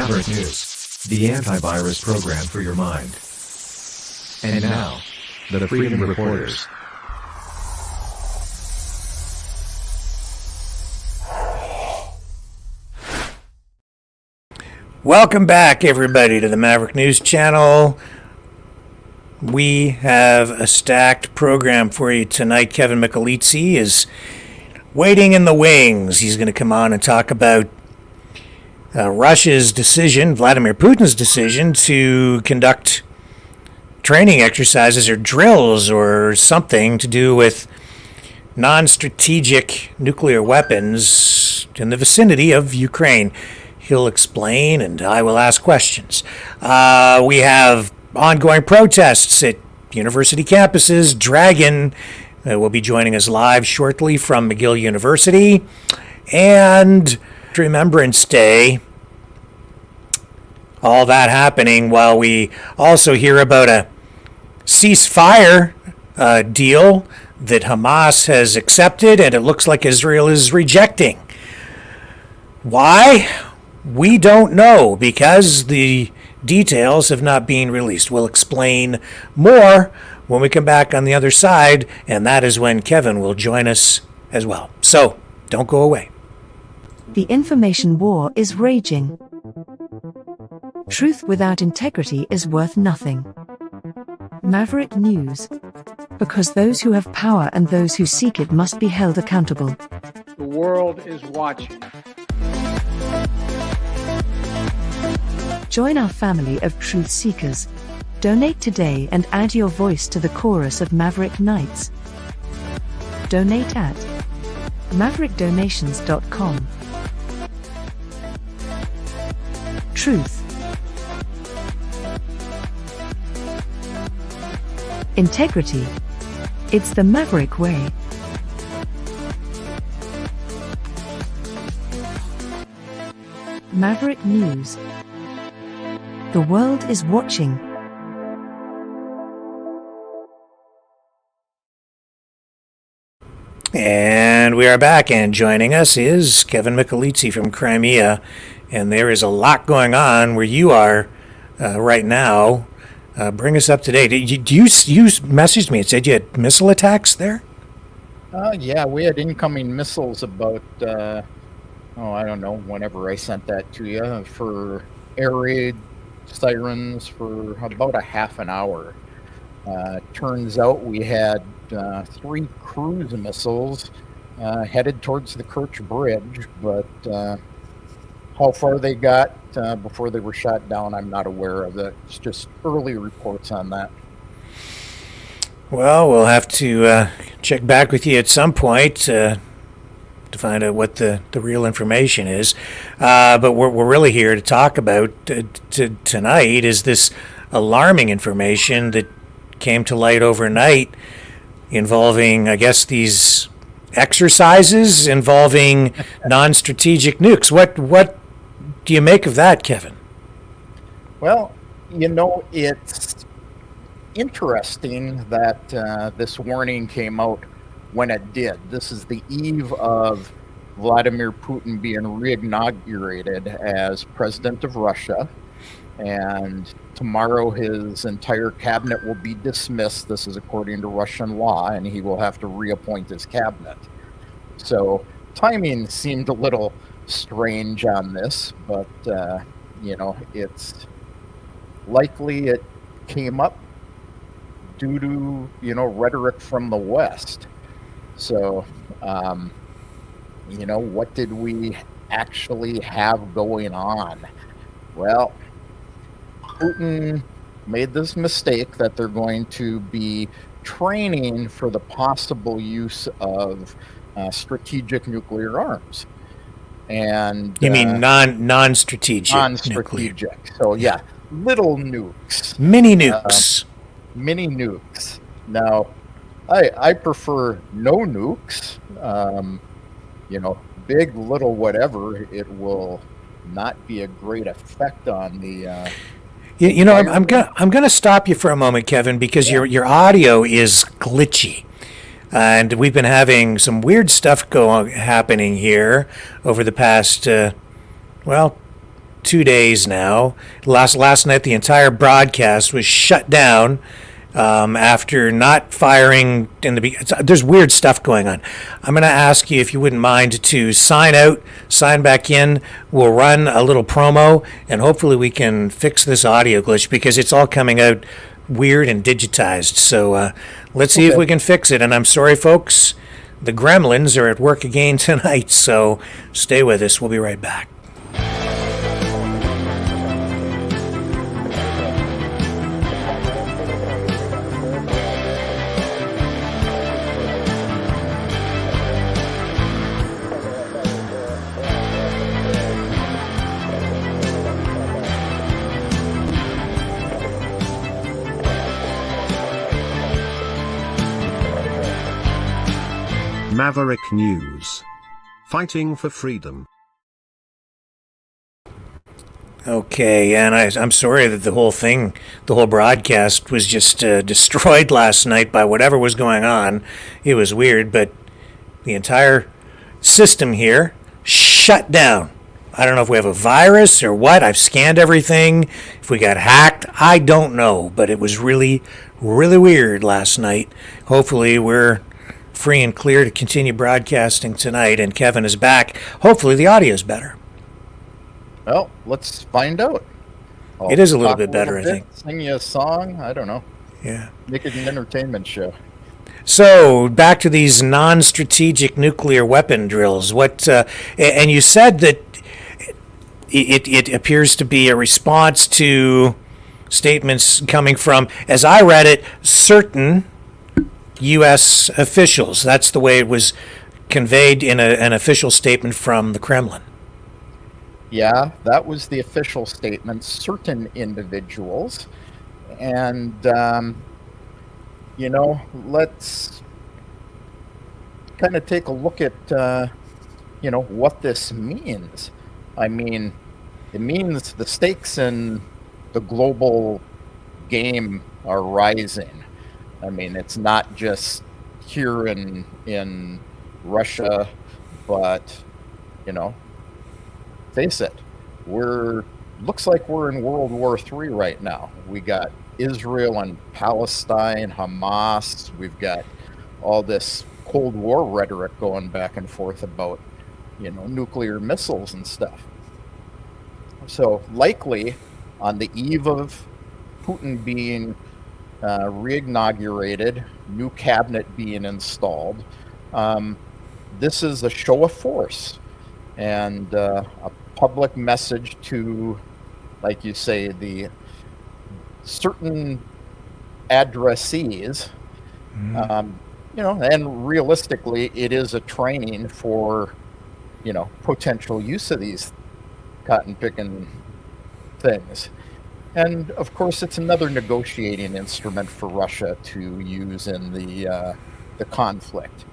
Maverick News, the antivirus program for your mind. And now, the Freedom Reporters. Welcome back, everybody, to the Maverick News channel. We have a stacked program for you tonight. Kevin Michelizzi is waiting in the wings. He's going to come on and talk about Russia's decision, Vladimir Putin's decision, to conduct training exercises or drills or something to do with non-strategic nuclear weapons in the vicinity of Ukraine. He'll explain, and I will ask questions. We have ongoing protests at university campuses. Dragon will be joining us live shortly from McGill University. And Remembrance Day. All that happening while we also hear about a ceasefire deal that Hamas has accepted, and it looks like Israel is rejecting. Why? We don't know, because the details have not been released. We'll explain more when we come back on the other side, and that is when Kevin will join us as well. So, don't go away. The information war is raging. Truth without integrity is worth nothing. Maverick News. Because those who have power and those who seek it must be held accountable. The world is watching. Join our family of truth seekers. Donate today and add your voice to the chorus of Maverick Knights. Donate at maverickdonations.com. Truth. Integrity. It's the Maverick way. Maverick News. The world is watching. And we are back, and joining us is Kevin Michelizzi from Crimea. And there is a lot going on where you are right now. Bring us up to date. You messaged me and said you had missile attacks there? Yeah, we had incoming missiles about, I don't know, whenever I sent that to you, for air raid sirens for about a half an hour. Turns out we had 3 cruise missiles headed towards the Kerch Bridge, but how far they got before they were shot down, I'm not aware of. It's just early reports on that. Well, we'll have to check back with you at some point to find out what the real information is. But we're really here to talk about tonight is this alarming information that came to light overnight involving, I guess, these exercises involving non-strategic nukes. What do you make of that, Kevin? Well, it's interesting that this warning came out when it did. This is the eve of Vladimir Putin being re-inaugurated as president of Russia, and tomorrow his entire cabinet will be dismissed. This is according to Russian law, and he will have to reappoint his cabinet. So timing seemed a little strange on this, but it's likely it came up due to rhetoric from the West. So what did we actually have going on? Well, Putin made this mistake that they're going to be training for the possible use of strategic nuclear arms. And you mean non-strategic? Non-strategic. Nuclear. So yeah, little nukes. Mini nukes. Mini nukes. Now, I prefer no nukes. Big, little, whatever. It will not be a great effect on the. I'm gonna stop you for a moment, Kevin, because your audio is glitchy. And we've been having some weird stuff happening here over the past, 2 days now. Last night, the entire broadcast was shut down after not firing in the. There's weird stuff going on. I'm going to ask you if you wouldn't mind to sign out, sign back in. We'll run a little promo, and hopefully we can fix this audio glitch because it's all coming out weird and digitized. So let's see if we can fix it. And I'm sorry, folks. The gremlins are at work again tonight, so stay with us. We'll be right back. Maverick News. Fighting for freedom. Okay, and I'm sorry that the whole broadcast was just destroyed last night by whatever was going on. It was weird, but the entire system here shut down. I don't know if we have a virus or what. I've scanned everything. If we got hacked, I don't know, but it was really, really weird last night. Hopefully we're free and clear to continue broadcasting tonight, and Kevin is back. Hopefully the audio is better. Well, let's find out. It is a little bit better, I think. Sing you a song. I don't know. Yeah. Make it an entertainment show. So back to these non-strategic nuclear weapon drills. And you said that it appears to be a response to statements coming from, as I read it, certain U.S. officials. That's the way it was conveyed in an official statement from the Kremlin. Yeah, that was the official statement. Certain individuals. And, let's kind of take a look at, what this means. I mean, it means the stakes in the global game are rising. I mean, it's not just here in Russia, but, face it, looks like we're in World War III right now. We got Israel and Palestine, Hamas. We've got all this Cold War rhetoric going back and forth about, nuclear missiles and stuff. So likely on the eve of Putin being re-inaugurated, new cabinet being installed, this is a show of force and a public message to, like you say, the certain addressees, and realistically it is a training for, potential use of these cotton picking things. And of course, it's another negotiating instrument for Russia to use in the conflict.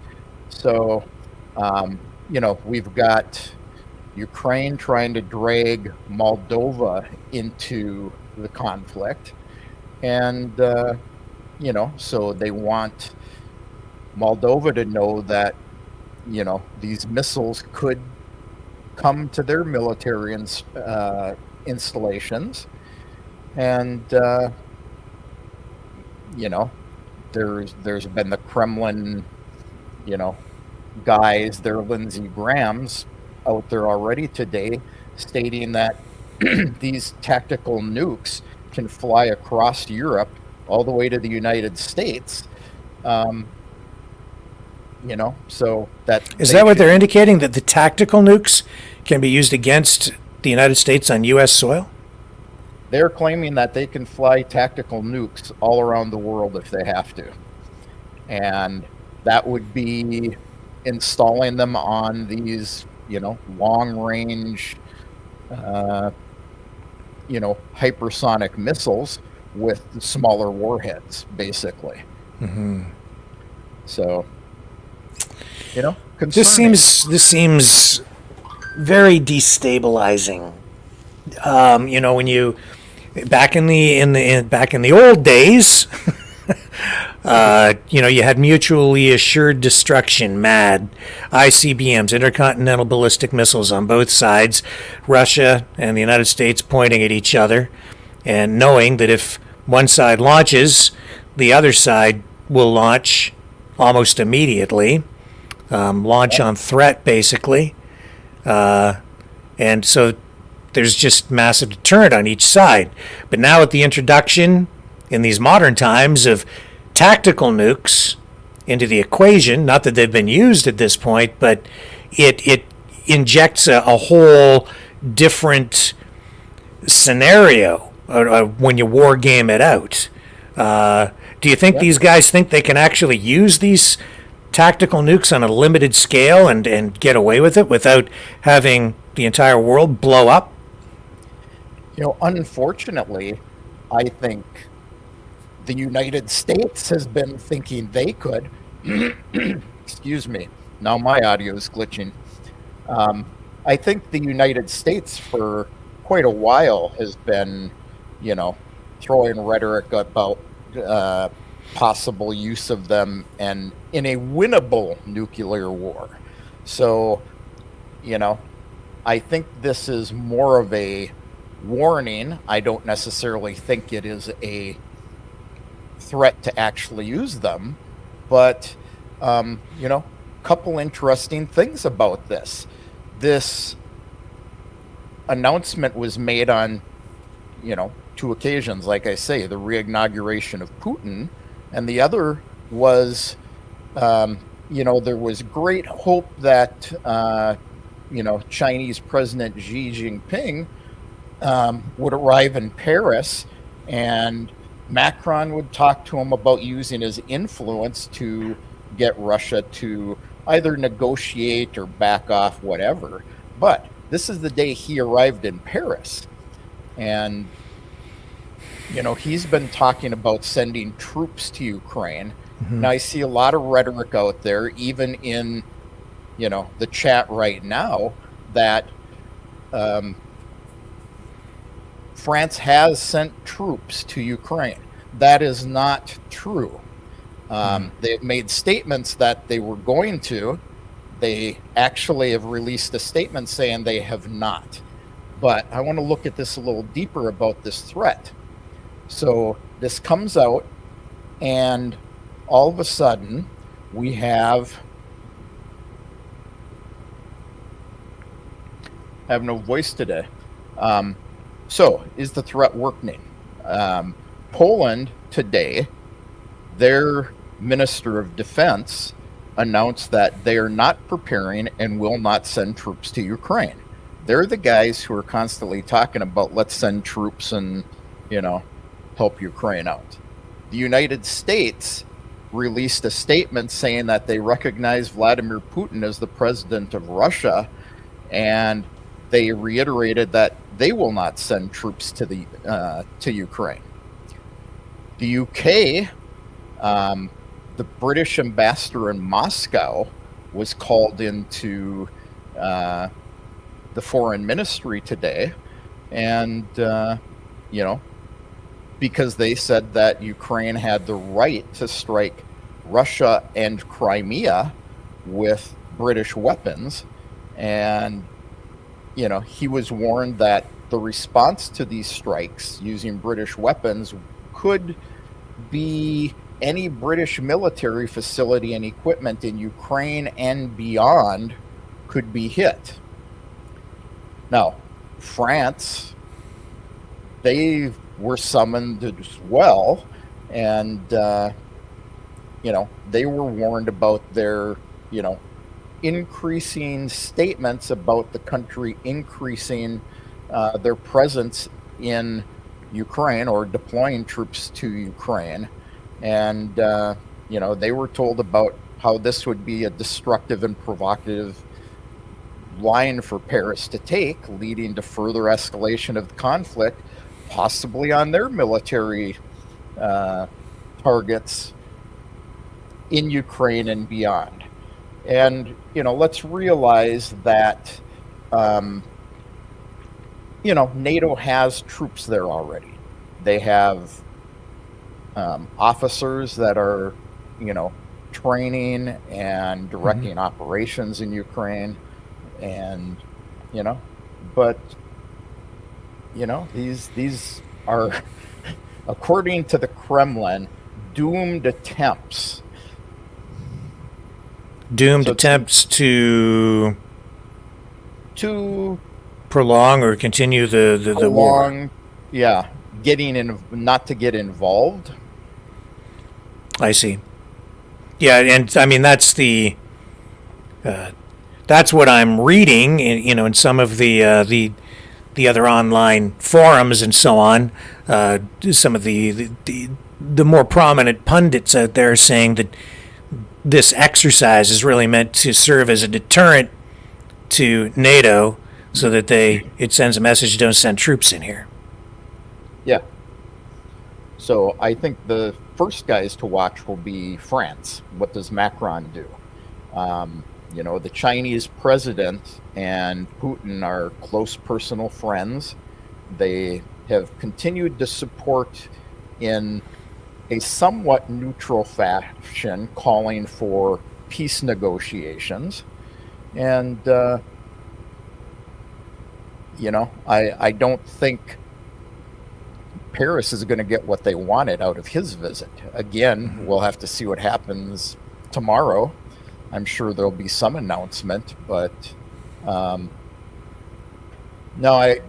So, we've got Ukraine trying to drag Moldova into the conflict, and so they want Moldova to know that these missiles could come to their military installations. And there's been the Kremlin, guys, their Lindsey Grahams out there already today stating that these tactical nukes can fly across Europe all the way to the United States. So that is that what they're indicating, that the tactical nukes can be used against the United States on U.S. soil? They're claiming that they can fly tactical nukes all around the world if they have to. And that would be installing them on these, long-range, hypersonic missiles with smaller warheads, basically. Mm-hmm. So, this seems very destabilizing. When you back in the old days, You had mutually assured destruction, MAD, ICBMs, intercontinental ballistic missiles on both sides, Russia and the United States pointing at each other, and knowing that if one side launches, the other side will launch almost immediately, launch on threat, basically. And so there's just massive deterrent on each side. But now with the introduction in these modern times of tactical nukes into the equation, not that they've been used at this point, but it injects a whole different scenario when you war game it out. Do you think these guys think they can actually use these tactical nukes on a limited scale and get away with it without having the entire world blow up? Unfortunately, I think the United States has been thinking they could. Excuse me. Now my audio is glitching. I think the United States for quite a while has been, throwing rhetoric about possible use of them and in a winnable nuclear war. So, I think this is more of a warning. I don't necessarily think it is a threat to actually use them, but couple interesting things about this. This announcement was made on, two occasions, like I say, the re-inauguration of Putin, and the other was, there was great hope that, Chinese President Xi Jinping would arrive in Paris, and Macron would talk to him about using his influence to get Russia to either negotiate or back off, whatever. But this is the day he arrived in Paris. And, he's been talking about sending troops to Ukraine. Mm-hmm. Now, I see a lot of rhetoric out there, even in, the chat right now, that France has sent troops to Ukraine. That is not true. They've made statements that they were going to. They actually have released a statement saying they have not. But I want to look at this a little deeper about this threat. So this comes out, and all of a sudden, we have no voice today. So is the threat working? Poland today, their Minister of Defense announced that they are not preparing and will not send troops to Ukraine. They're the guys who are constantly talking about let's send troops and, help Ukraine out. The United States released a statement saying that they recognize Vladimir Putin as the president of Russia, and they reiterated that they will not send troops to Ukraine. The UK, the British ambassador in Moscow was called into the foreign ministry today, and because they said that Ukraine had the right to strike Russia and Crimea with British weapons, and he was warned that the response to these strikes using British weapons could be any British military facility and equipment in Ukraine and beyond could be hit. Now, France, they were summoned as well, and they were warned about their increasing statements about the country increasing their presence in Ukraine or deploying troops to Ukraine. And, they were told about how this would be a destructive and provocative line for Paris to take, leading to further escalation of the conflict, possibly on their military targets in Ukraine and beyond. And, let's realize that, NATO has troops there already. They have, officers that are, training and directing operations in Ukraine, and but these are, according to the Kremlin, doomed attempts. Doomed So attempts to to prolong or continue the war. prolong, yeah, not to get involved. I see. Yeah, and I mean that's that's what I'm reading, in some of the other online forums and so on. Some of the more prominent pundits out there are saying that this exercise is really meant to serve as a deterrent to NATO, so that it sends a message: don't send troops in here. Yeah. So I think the first guys to watch will be France. What does Macron do? The Chinese president and Putin are close personal friends. They have continued to support in a somewhat neutral fashion, calling for peace negotiations. And, I don't think Paris is going to get what they wanted out of his visit. Again, we'll have to see what happens tomorrow. I'm sure there'll be some announcement, but no, I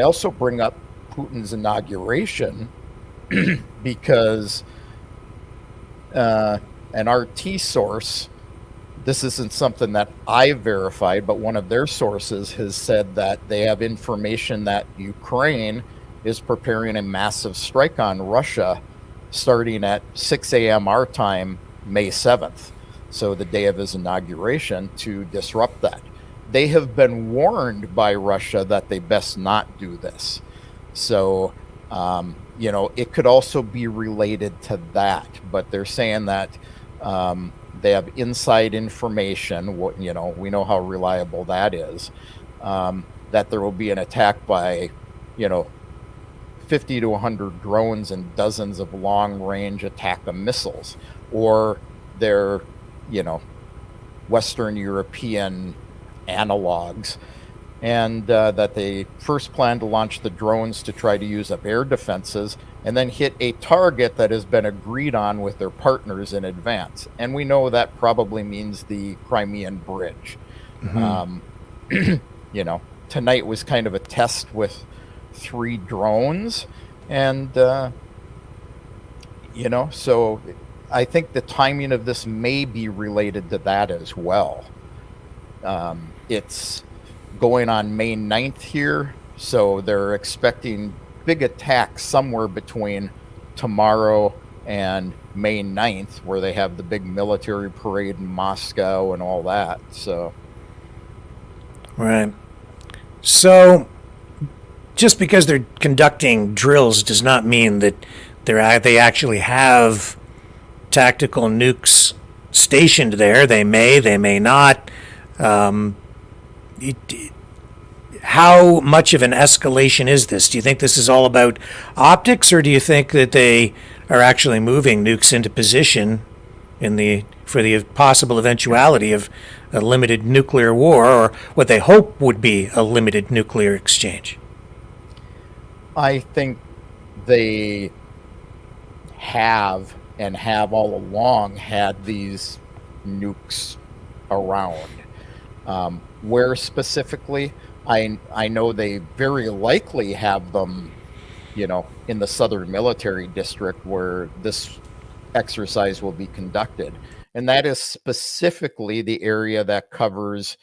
also bring up Putin's inauguration because an RT source, this isn't something that I verified, but one of their sources has said that they have information that Ukraine is preparing a massive strike on Russia starting at 6 a.m. our time, May 7th. So the day of his inauguration, to disrupt that. They have been warned by Russia that they best not do this. So, it could also be related to that, but they're saying that they have inside information, we know how reliable that is, that there will be an attack by, 50 to 100 drones and dozens of long-range attack missiles, or their, Western European analogs, and that they first plan to launch the drones to try to use up air defenses and then hit a target that has been agreed on with their partners in advance. And we know that probably means the Crimean Bridge. Tonight was kind of a test with 3 drones, and so I think the timing of this may be related to that as well. It's going on May 9th here, so they're expecting big attacks somewhere between tomorrow and May 9th, where they have the big military parade in Moscow and all that. So, Right. So, just because they're conducting drills does not mean that they actually have tactical nukes stationed there. They may not. How much of an escalation is this? Do you think this is all about optics, or do you think that they are actually moving nukes into position for the possible eventuality of a limited nuclear war, or what they hope would be a limited nuclear exchange? I think they have all along had these nukes around. Where specifically, I know they very likely have them, in the Southern Military District where this exercise will be conducted. And that is specifically the area that covers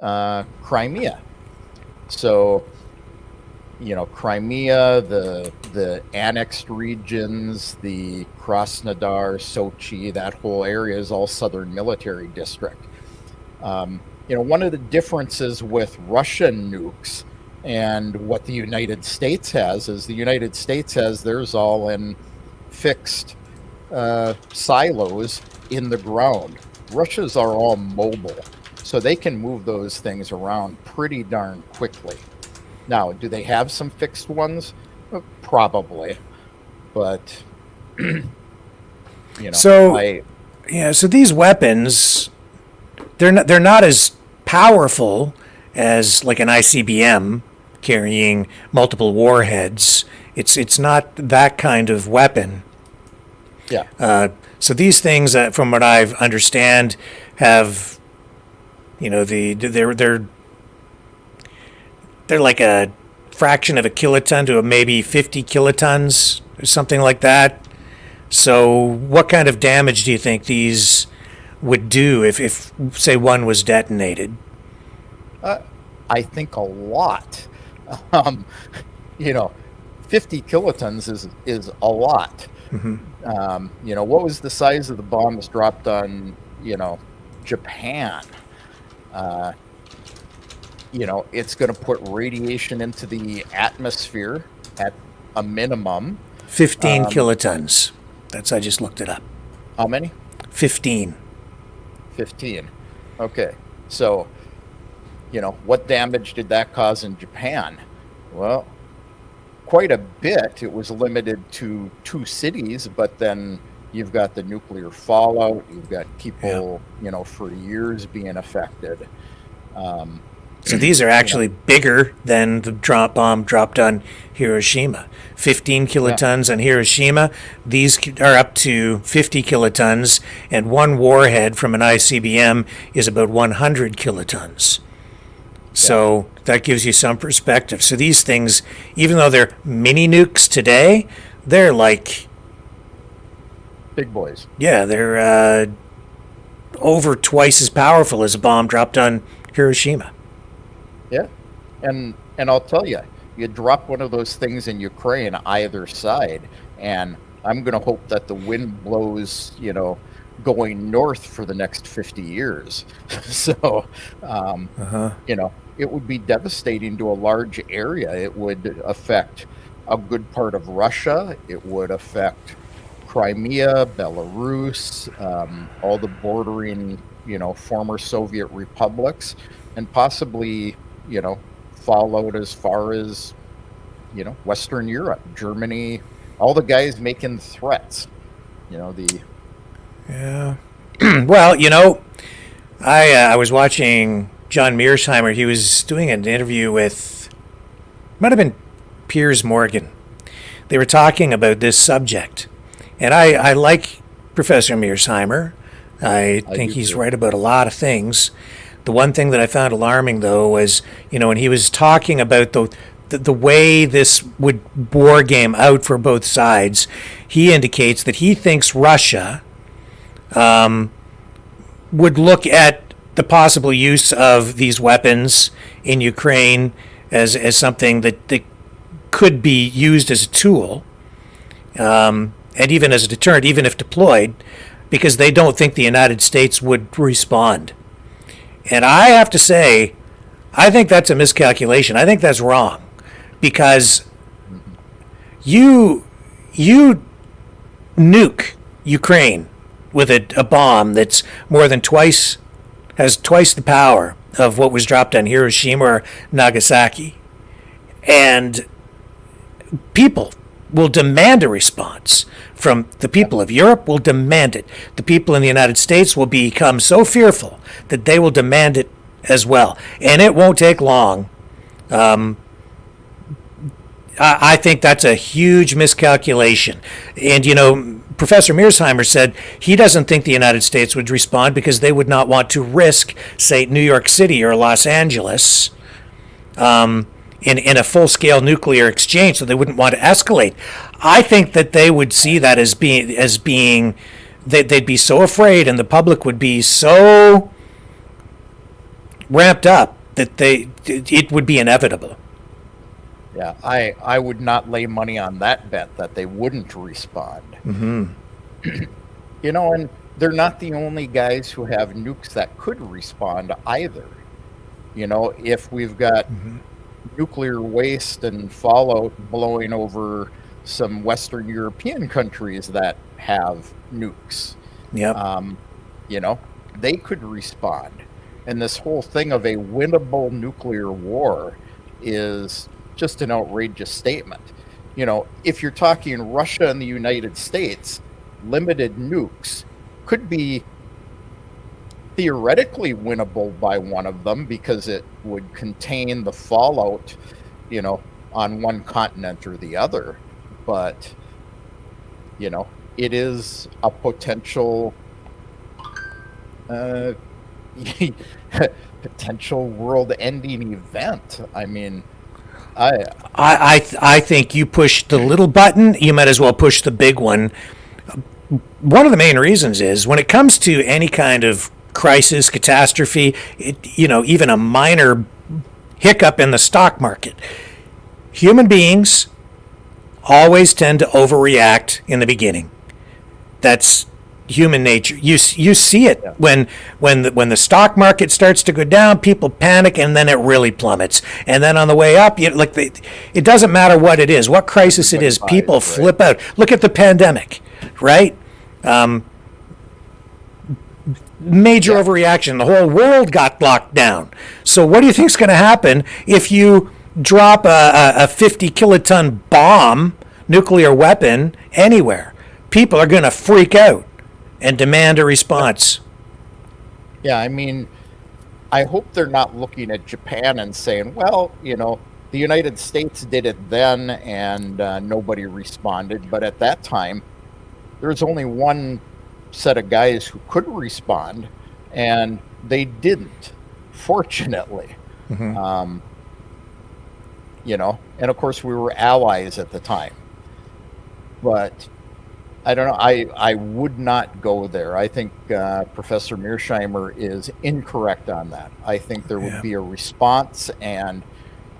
Crimea. So, Crimea, the annexed regions, the Krasnodar, Sochi, that whole area is all Southern Military District. One of the differences with Russian nukes and what the United States has is the United States has theirs all in fixed silos in the ground. Russia's are all mobile, so they can move those things around pretty darn quickly. Now, do they have some fixed ones? Probably, but So I yeah, so these weapons, they're not as powerful as like an ICBM carrying multiple warheads. It's not that kind of weapon. yeah. So these things, from what I understand, have, they're like a fraction of a kiloton to maybe 50 kilotons or something like that. So what kind of damage do you think these would do if say one was detonated? I think a lot. Um, 50 kilotons is a lot. What was the size of the bombs dropped on, Japan? It's going to put radiation into the atmosphere at a minimum. 15 kilotons. I just looked it up. How many? 15. 15. Okay. So, what damage did that cause in Japan? Well, quite a bit. It was limited to 2 cities, but then you've got the nuclear fallout. You've got people, for years being affected. So these are actually bigger than the bomb dropped on Hiroshima. 15 kilotons on Hiroshima. These are up to 50 kilotons, and one warhead from an ICBM is about 100 kilotons. So that gives you some perspective. So these things, even though they're mini nukes today, they're like big boys. Yeah, they're over twice as powerful as a bomb dropped on Hiroshima. Yeah, and I'll tell you, you drop one of those things in Ukraine either side, and I'm going to hope that the wind blows, going north for the next 50 years. So, it would be devastating to a large area. It would affect a good part of Russia. It would affect Crimea, Belarus, all the bordering, former Soviet republics, and possibly, fallout as far as, Western Europe, Germany, all the guys making threats, Yeah. Well, I was watching John Mearsheimer. He was doing an interview with, might have been Piers Morgan. They were talking about this subject. And I like Professor Mearsheimer. I think he's right about a lot of things. The one thing that I found alarming, though, was, when he was talking about the way this would war game out for both sides, he indicates that he thinks Russia would look at the possible use of these weapons in Ukraine as something that could be used as a tool, and even as a deterrent, even if deployed, because they don't think the United States would respond. And I have to say, I think that's a miscalculation. I think that's wrong, because you nuke Ukraine with a bomb that's has twice the power of what was dropped on Hiroshima or Nagasaki, and people will demand a response from the people of Europe. Will demand it. The people in the United States will become so fearful that they will demand it as well, and it won't take long. I think that's a huge miscalculation. And, Professor Mearsheimer said he doesn't think the United States would respond because they would not want to risk, say, New York City or Los Angeles in a full-scale nuclear exchange, so they wouldn't want to escalate. I think that they would see that as being they'd be so afraid, and the public would be so ramped up that it would be inevitable. Yeah, I would not lay money on that bet that they wouldn't respond. Mm-hmm. And they're not the only guys who have nukes that could respond either. If we've got nuclear waste and fallout blowing over some Western European countries that have nukes, they could respond. And this whole thing of a winnable nuclear war is just an outrageous statement. if you're talking Russia and the United States, limited nukes could be theoretically winnable by one of them because it would contain the fallout, on one continent or the other. But, it is a potential potential world-ending event. I mean, I think you push the little button, you might as well push the big one. One of the main reasons is when it comes to any kind of crisis, catastrophe, even a minor hiccup in the stock market, human beings always tend to overreact in the beginning. That's human nature. You see it when the stock market starts to go down, people panic, and then it really plummets. And then on the way up, it doesn't matter what it is, what crisis it is, people flip out. Look at the pandemic, right? Major overreaction. The whole world got locked down. So what do you think is going to happen if you drop a 50 kiloton bomb, nuclear weapon, anywhere? People are going to freak out and demand a response. Yeah, I mean, I hope they're not looking at Japan and saying, well, the United States did it then and nobody responded. But at that time, there was only one set of guys who could respond, and they didn't, fortunately. Mm-hmm. And of course we were allies at the time. But I don't know. I would not go there. I think Professor Mearsheimer is incorrect on that. I think there would be a response, and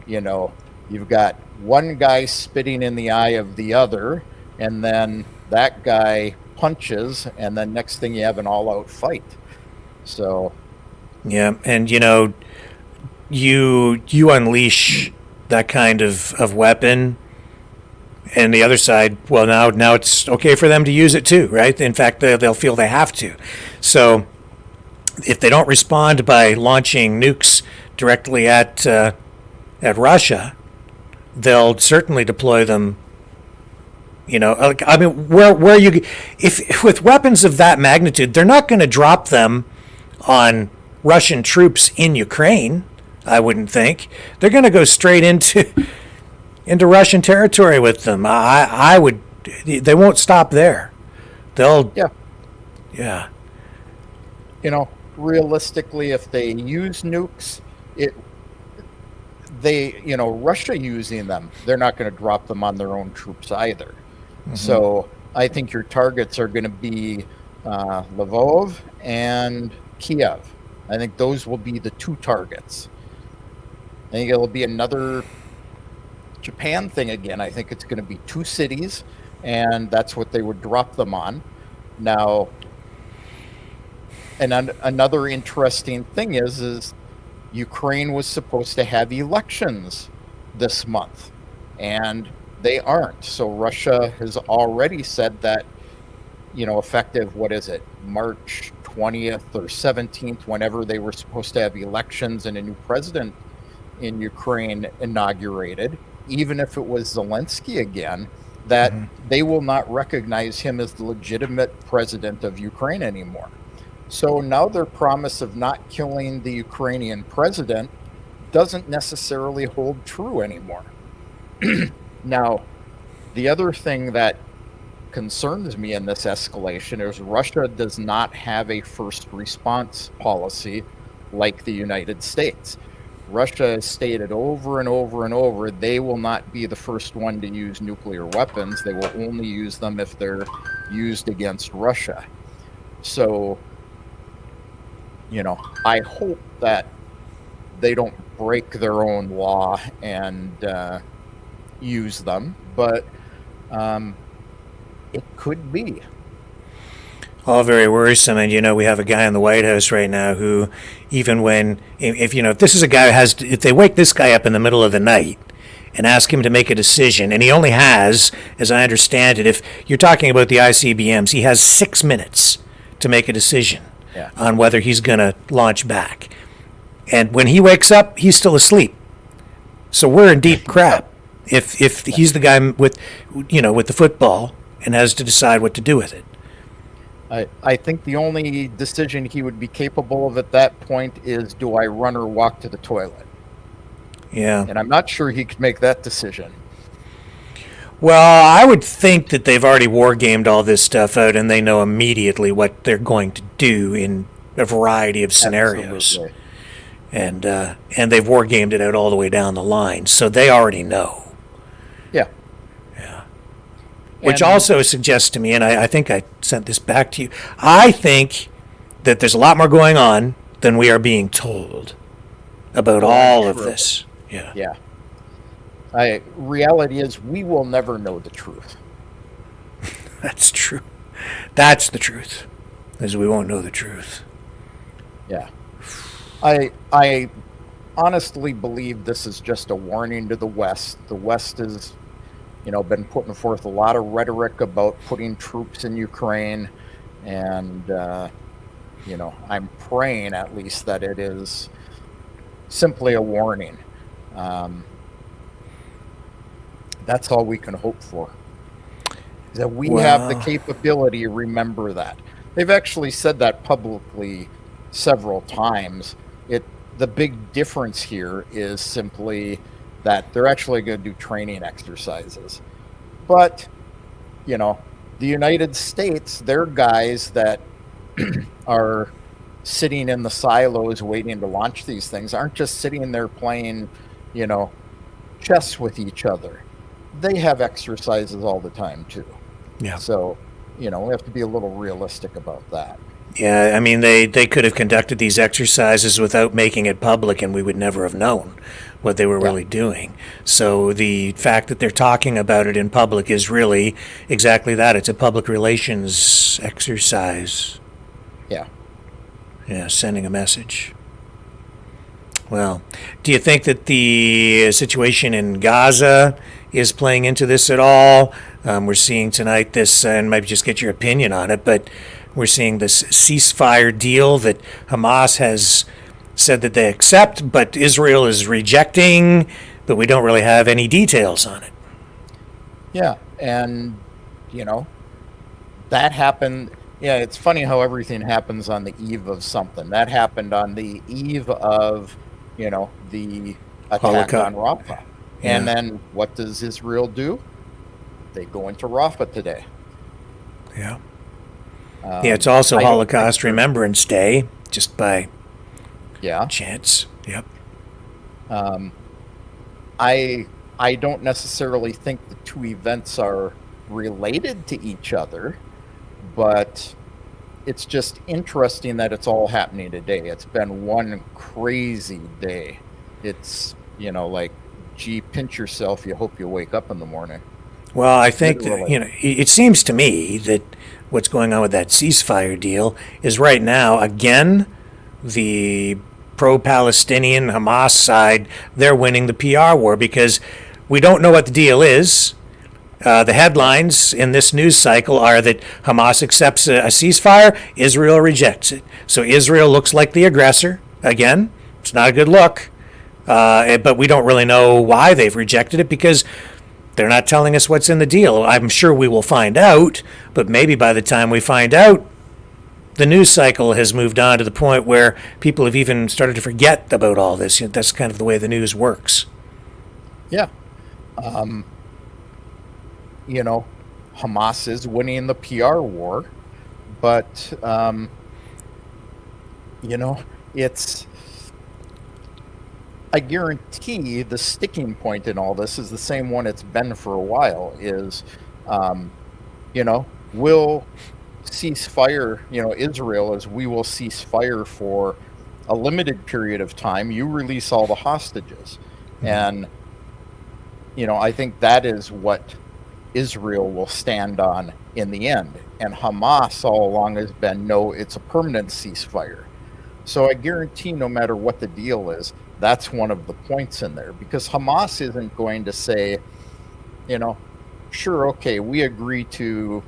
you've got one guy spitting in the eye of the other, and then that guy punches, and then next thing you have an all-out fight. So yeah, and you unleash that kind of weapon, and the other side, well, now it's okay for them to use it too, right? In fact, they'll feel they have to. So if they don't respond by launching nukes directly at Russia, they'll certainly deploy them. I mean, where you, if with weapons of that magnitude, they're not going to drop them on Russian troops in Ukraine. I wouldn't think they're going to go straight into Russian territory with them. I would. They won't stop there. They'll. Yeah. Realistically, if they use nukes, Russia using them, they're not going to drop them on their own troops either. Mm-hmm. So I think your targets are going to be Lvov and Kiev. I think those will be the two targets. I think it'll be another Japan thing again. I think it's going to be two cities, and that's what they would drop them on. Now, and another interesting thing is Ukraine was supposed to have elections this month, and they aren't. So Russia has already said that, effective, March 20th or 17th, whenever they were supposed to have elections and a new president in Ukraine inaugurated, even if it was Zelensky again, that they will not recognize him as the legitimate president of Ukraine anymore. So now their promise of not killing the Ukrainian president doesn't necessarily hold true anymore. Now, the other thing that concerns me in this escalation is Russia does not have a first response policy like the United States. Russia has stated over and over and over they will not be the first one to use nuclear weapons. They will only use them if they're used against Russia. So, I hope that they don't break their own law and use them, but it could be. All very worrisome, and we have a guy in the White House right now who, even when, if this is a guy who if they wake this guy up in the middle of the night and ask him to make a decision, and he only has, as I understand it, if you're talking about the ICBMs, he has 6 minutes to make a decision on whether he's going to launch back. And when he wakes up, he's still asleep. So we're in deep crap. if he's the guy with the football and has to decide what to do with it. I think the only decision he would be capable of at that point is, do I run or walk to the toilet? Yeah. And I'm not sure he could make that decision. Well, I would think that they've already war gamed all this stuff out, and they know immediately what they're going to do in a variety of scenarios. Absolutely. And they've war gamed it out all the way down the line, so they already know. Yeah. Which And- also suggests to me, and I think I sent this back to you, I think that there's a lot more going on than we are being told about all of true. this. Yeah. Yeah. Reality is, we will never know the truth. That's true. That's the truth, is we won't know the truth. Yeah. I honestly believe this is just a warning to the West. The West has, been putting forth a lot of rhetoric about putting troops in Ukraine, and I'm praying at least that it is simply a warning. That's all we can hope for. That we have the capability. Remember that. They've actually said that publicly several times. The big difference here is simply that they're actually going to do training exercises. But, the United States, they're guys that are sitting in the silos waiting to launch these things, aren't just sitting there playing, chess with each other. They have exercises all the time, too. Yeah. So, we have to be a little realistic about that. Yeah, I mean, they could have conducted these exercises without making it public, and we would never have known what they were really doing. So the fact that they're talking about it in public is really exactly that. It's a public relations exercise. Yeah. Yeah, sending a message. Well, do you think that the situation in Gaza is playing into this at all? We're seeing tonight this, and maybe just get your opinion on it, but we're seeing this ceasefire deal that Hamas has said that they accept, but Israel is rejecting, but we don't really have any details on it. Yeah, and, that happened. Yeah, it's funny how everything happens on the eve of something. That happened on the eve of, the attack Holocaust. on Rafah. Yeah. And then what does Israel do? They go into Rafah today. Yeah. Yeah, it's also I don't Holocaust think they're- Remembrance Day, just by Yeah. chance. Yep. I don't necessarily think the two events are related to each other, but it's just interesting that it's all happening today. It's been one crazy day. It's, like, gee, pinch yourself. You hope you wake up in the morning. Well, I think that, Literally. it seems to me that what's going on with that ceasefire deal is right now, again, the pro-Palestinian Hamas side, they're winning the PR war because we don't know what the deal is. The headlines in this news cycle are that Hamas accepts a ceasefire, Israel rejects it. So Israel looks like the aggressor. Again, it's not a good look. But we don't really know why they've rejected it because they're not telling us what's in the deal. I'm sure we will find out, but maybe by the time we find out, the news cycle has moved on to the point where people have even started to forget about all this. That's kind of the way the news works. Yeah. Hamas is winning the PR war, but, it's, I guarantee the sticking point in all this is the same one it's been for a while is, we'll cease fire, Israel is we will cease fire for a limited period of time. You release all the hostages. And, I think that is what Israel will stand on in the end. And Hamas all along has been, no, it's a permanent ceasefire. So I guarantee no matter what the deal is, that's one of the points in there. Because Hamas isn't going to say, sure, okay, we agree to,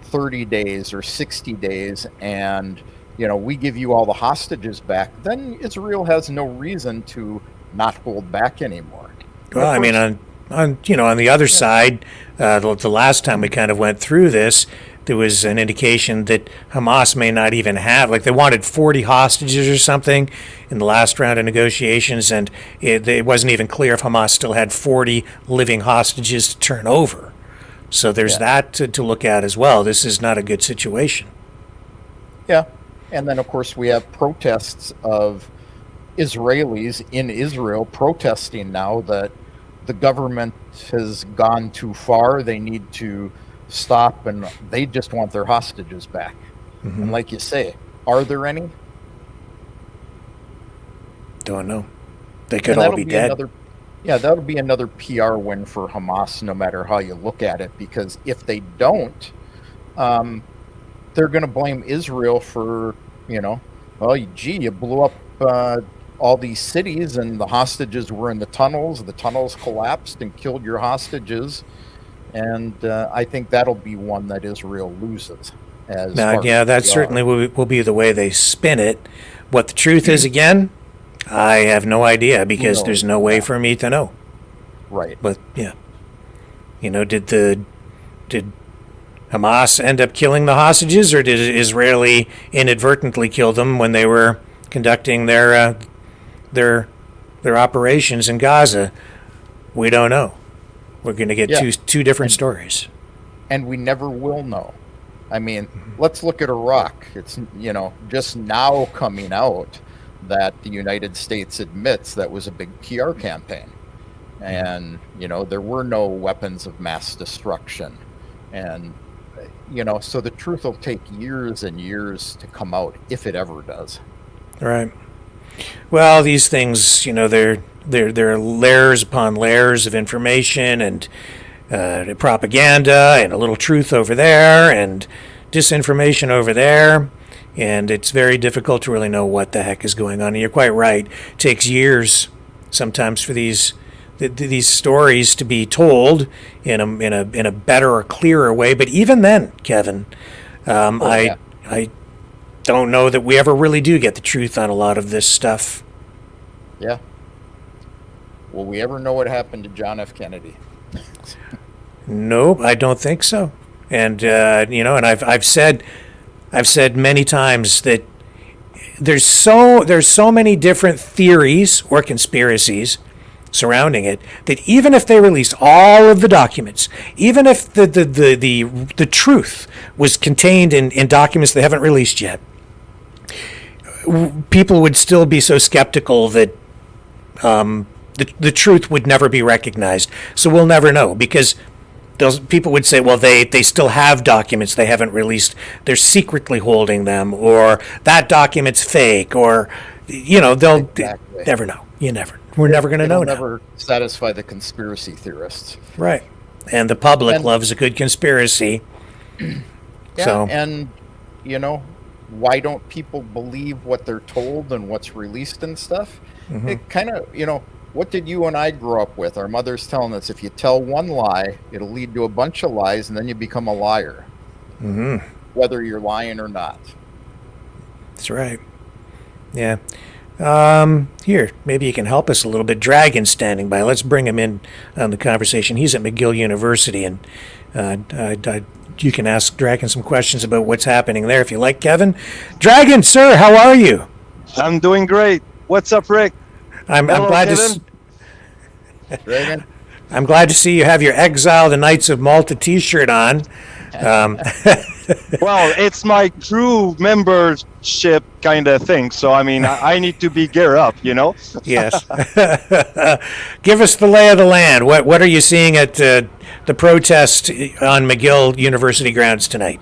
30 days or 60 days and, we give you all the hostages back. Then Israel has no reason to not hold back anymore. Well, I mean, on the other side, the last time we kind of went through this, there was an indication that Hamas may not even have, like they wanted 40 hostages or something in the last round of negotiations, and it wasn't even clear if Hamas still had 40 living hostages to turn over. So there's that to look at as well. This is not a good situation. Yeah. And then, of course, we have protests of Israelis in Israel protesting now that the government has gone too far. They need to stop, and they just want their hostages back. Mm-hmm. And like you say, are there any? Don't know. They could all be dead. That'll be another PR win for Hamas, no matter how you look at it, because if they don't, they're going to blame Israel for, you blew up all these cities and the hostages were in the tunnels collapsed and killed your hostages. And I think that'll be one that Israel loses. That certainly will be the way they spin it. What the truth is, again, I have no idea, because there's no way for me to know. Right. But did Hamas end up killing the hostages, or did Israeli inadvertently kill them when they were conducting their operations in Gaza? We don't know. We're going to get two different stories. And we never will know. I mean, let's look at Iraq. It's, just now coming out that the United States admits that was a big PR campaign. And, there were no weapons of mass destruction. And, so the truth will take years and years to come out, if it ever does. Right. Well, these things, they're layers upon layers of information and propaganda and a little truth over there and disinformation over there. And it's very difficult to really know what the heck is going on. And you're quite right. It takes years sometimes for these stories to be told in a better or clearer way. But even then, Kevin, I don't know that we ever really do get the truth on a lot of this stuff. Yeah. Will we ever know what happened to John F. Kennedy? Nope, I don't think so. And and I've said many times that there's so many different theories or conspiracies surrounding it that even if they released all of the documents, even if the truth was contained in documents they haven't released yet, people would still be so skeptical that the truth would never be recognized. So we'll never know, because those people would say, well, they still have documents they haven't released. They're secretly holding them, or that document's fake, or they'll never know. We're never going to know. Never satisfy the conspiracy theorists. Right. And the public loves a good conspiracy. Yeah, so. And why don't people believe what they're told and what's released and stuff? Mm-hmm. It kind of, what did you and I grow up with? Our mother's telling us if you tell one lie, it'll lead to a bunch of lies, and then you become a liar. Mm-hmm. Whether you're lying or not. That's right. Yeah. Here, maybe you can help us a little bit. Dragon's standing by. Let's bring him in on the conversation. He's at McGill University, and you can ask Dragon some questions about what's happening there if you like, Kevin. Dragon, sir, how are you? I'm doing great. What's up, Rick? I'm glad Kevin. Dragon? I'm glad to see you have your Exile the Knights of Malta T-shirt on. Well, it's my crew membership kind of thing, so I need to be gear up, Yes. Give us the lay of the land. What are you seeing at the protest on McGill University grounds tonight?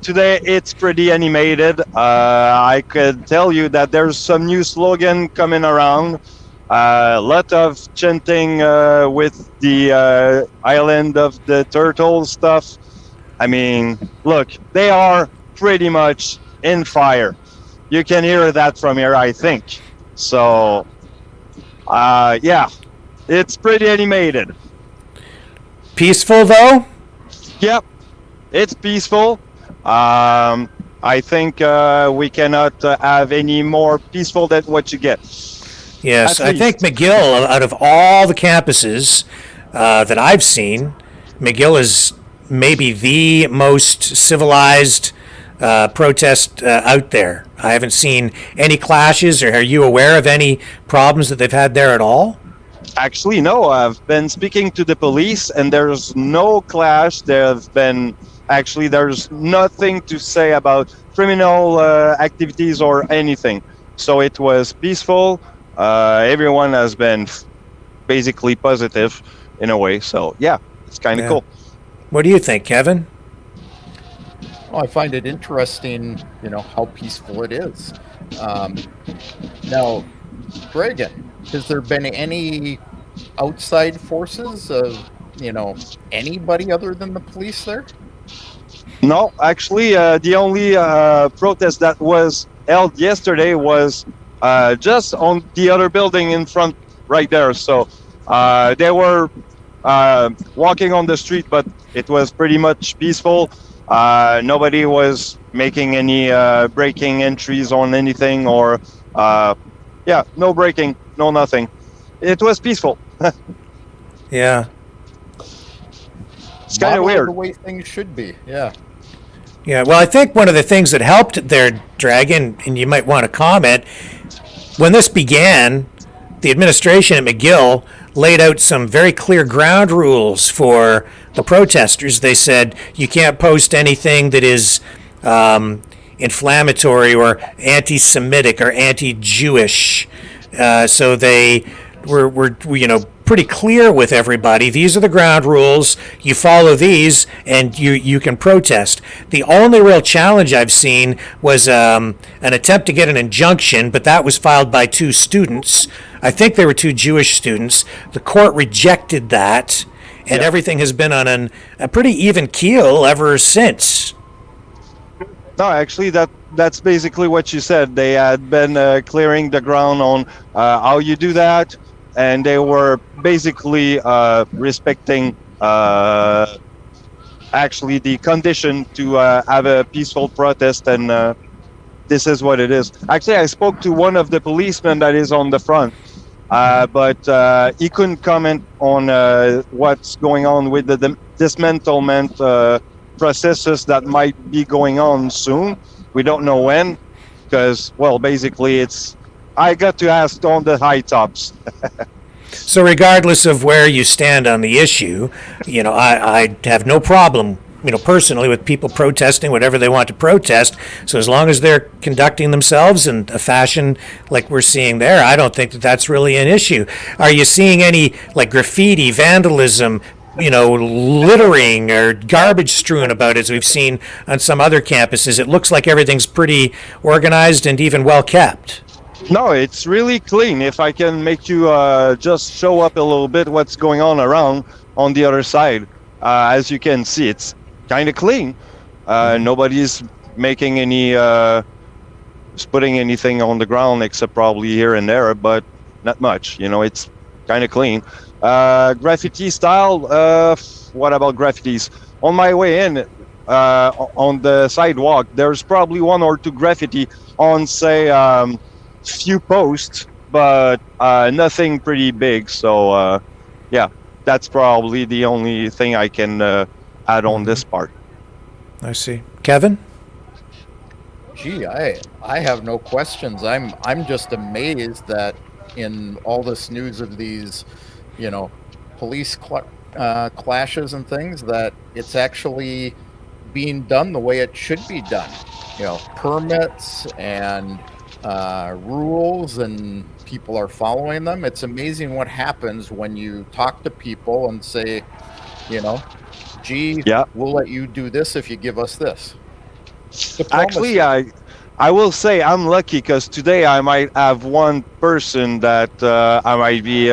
Today it's pretty animated. I could tell you that there's some new slogan coming around. A lot of chanting with the Island of the Turtles stuff. Look, they are pretty much in fire. You can hear that from here, I think. So, it's pretty animated. Peaceful, though? Yep, it's peaceful. I think we cannot have any more peaceful than what you get. Yes, I think McGill, out of all the campuses, that I've seen. McGill is maybe the most civilized protest out there. I haven't seen any clashes, or are you aware of any problems that they've had there at all? Actually, no. I've been speaking to the police, and there's no clash. There's nothing to say about criminal activities or anything. So it was peaceful. Everyone has been basically positive in a way. So yeah, it's kind of cool. What do you think, Kevin? Well, I find it interesting, how peaceful it is. Now, Reagan, has there been any outside forces of, anybody other than the police there? No, actually, the only protest that was held yesterday was just on the other building in front right there. So they were walking on the street, but it was pretty much peaceful. Nobody was making any breaking entries on anything, or no breaking, no nothing. It was peaceful. Yeah. It's kind of weird. The way things should be, yeah. Yeah, well, I think one of the things that helped there, Dragon, and you might want to comment, when this began, the administration at McGill laid out some very clear ground rules for the protesters. They said you can't post anything that is inflammatory or anti-Semitic or anti-Jewish. So they were pretty clear with everybody. These are the ground rules. You follow these, and you can protest. The only real challenge I've seen was an attempt to get an injunction, but that was filed by two students. I think they were two Jewish students. The court rejected that, and everything has been on a pretty even keel ever since. No, actually, that's basically what you said. They had been clearing the ground on how you do that, and they were basically respecting actually the condition to have a peaceful protest, and this is what it is. Actually, I spoke to one of the policemen that is on the front, but he couldn't comment on what's going on with the dismantlement processes that might be going on soon. We don't know when, because, well, basically I got to ask on the high tops. So regardless of where you stand on the issue, I have no problem, personally, with people protesting whatever they want to protest. So as long as they're conducting themselves in a fashion like we're seeing there, I don't think that that's really an issue. Are you seeing any graffiti, vandalism, littering or garbage strewn about, as we've seen on some other campuses? It looks like everything's pretty organized and even well kept. No, it's really clean. If I can make you just show up a little bit what's going on around on the other side. As you can see, it's kind of clean. Nobody's making any, putting anything on the ground except probably here and there, but not much. It's kind of clean. Graffiti style, what about graffitis? On my way in, on the sidewalk, there's probably one or two graffiti on, say, few posts, but nothing pretty big. So that's probably the only thing I can add on this part. I see. Kevin? Gee, I have no questions. I'm just amazed that in all this news of these, police clashes and things, that it's actually being done the way it should be done. Permits and rules, and people are following them. It's amazing what happens when you talk to people and say, we'll let you do this if you give us this. Actually, I will say I'm lucky, because today I might have one person that I might be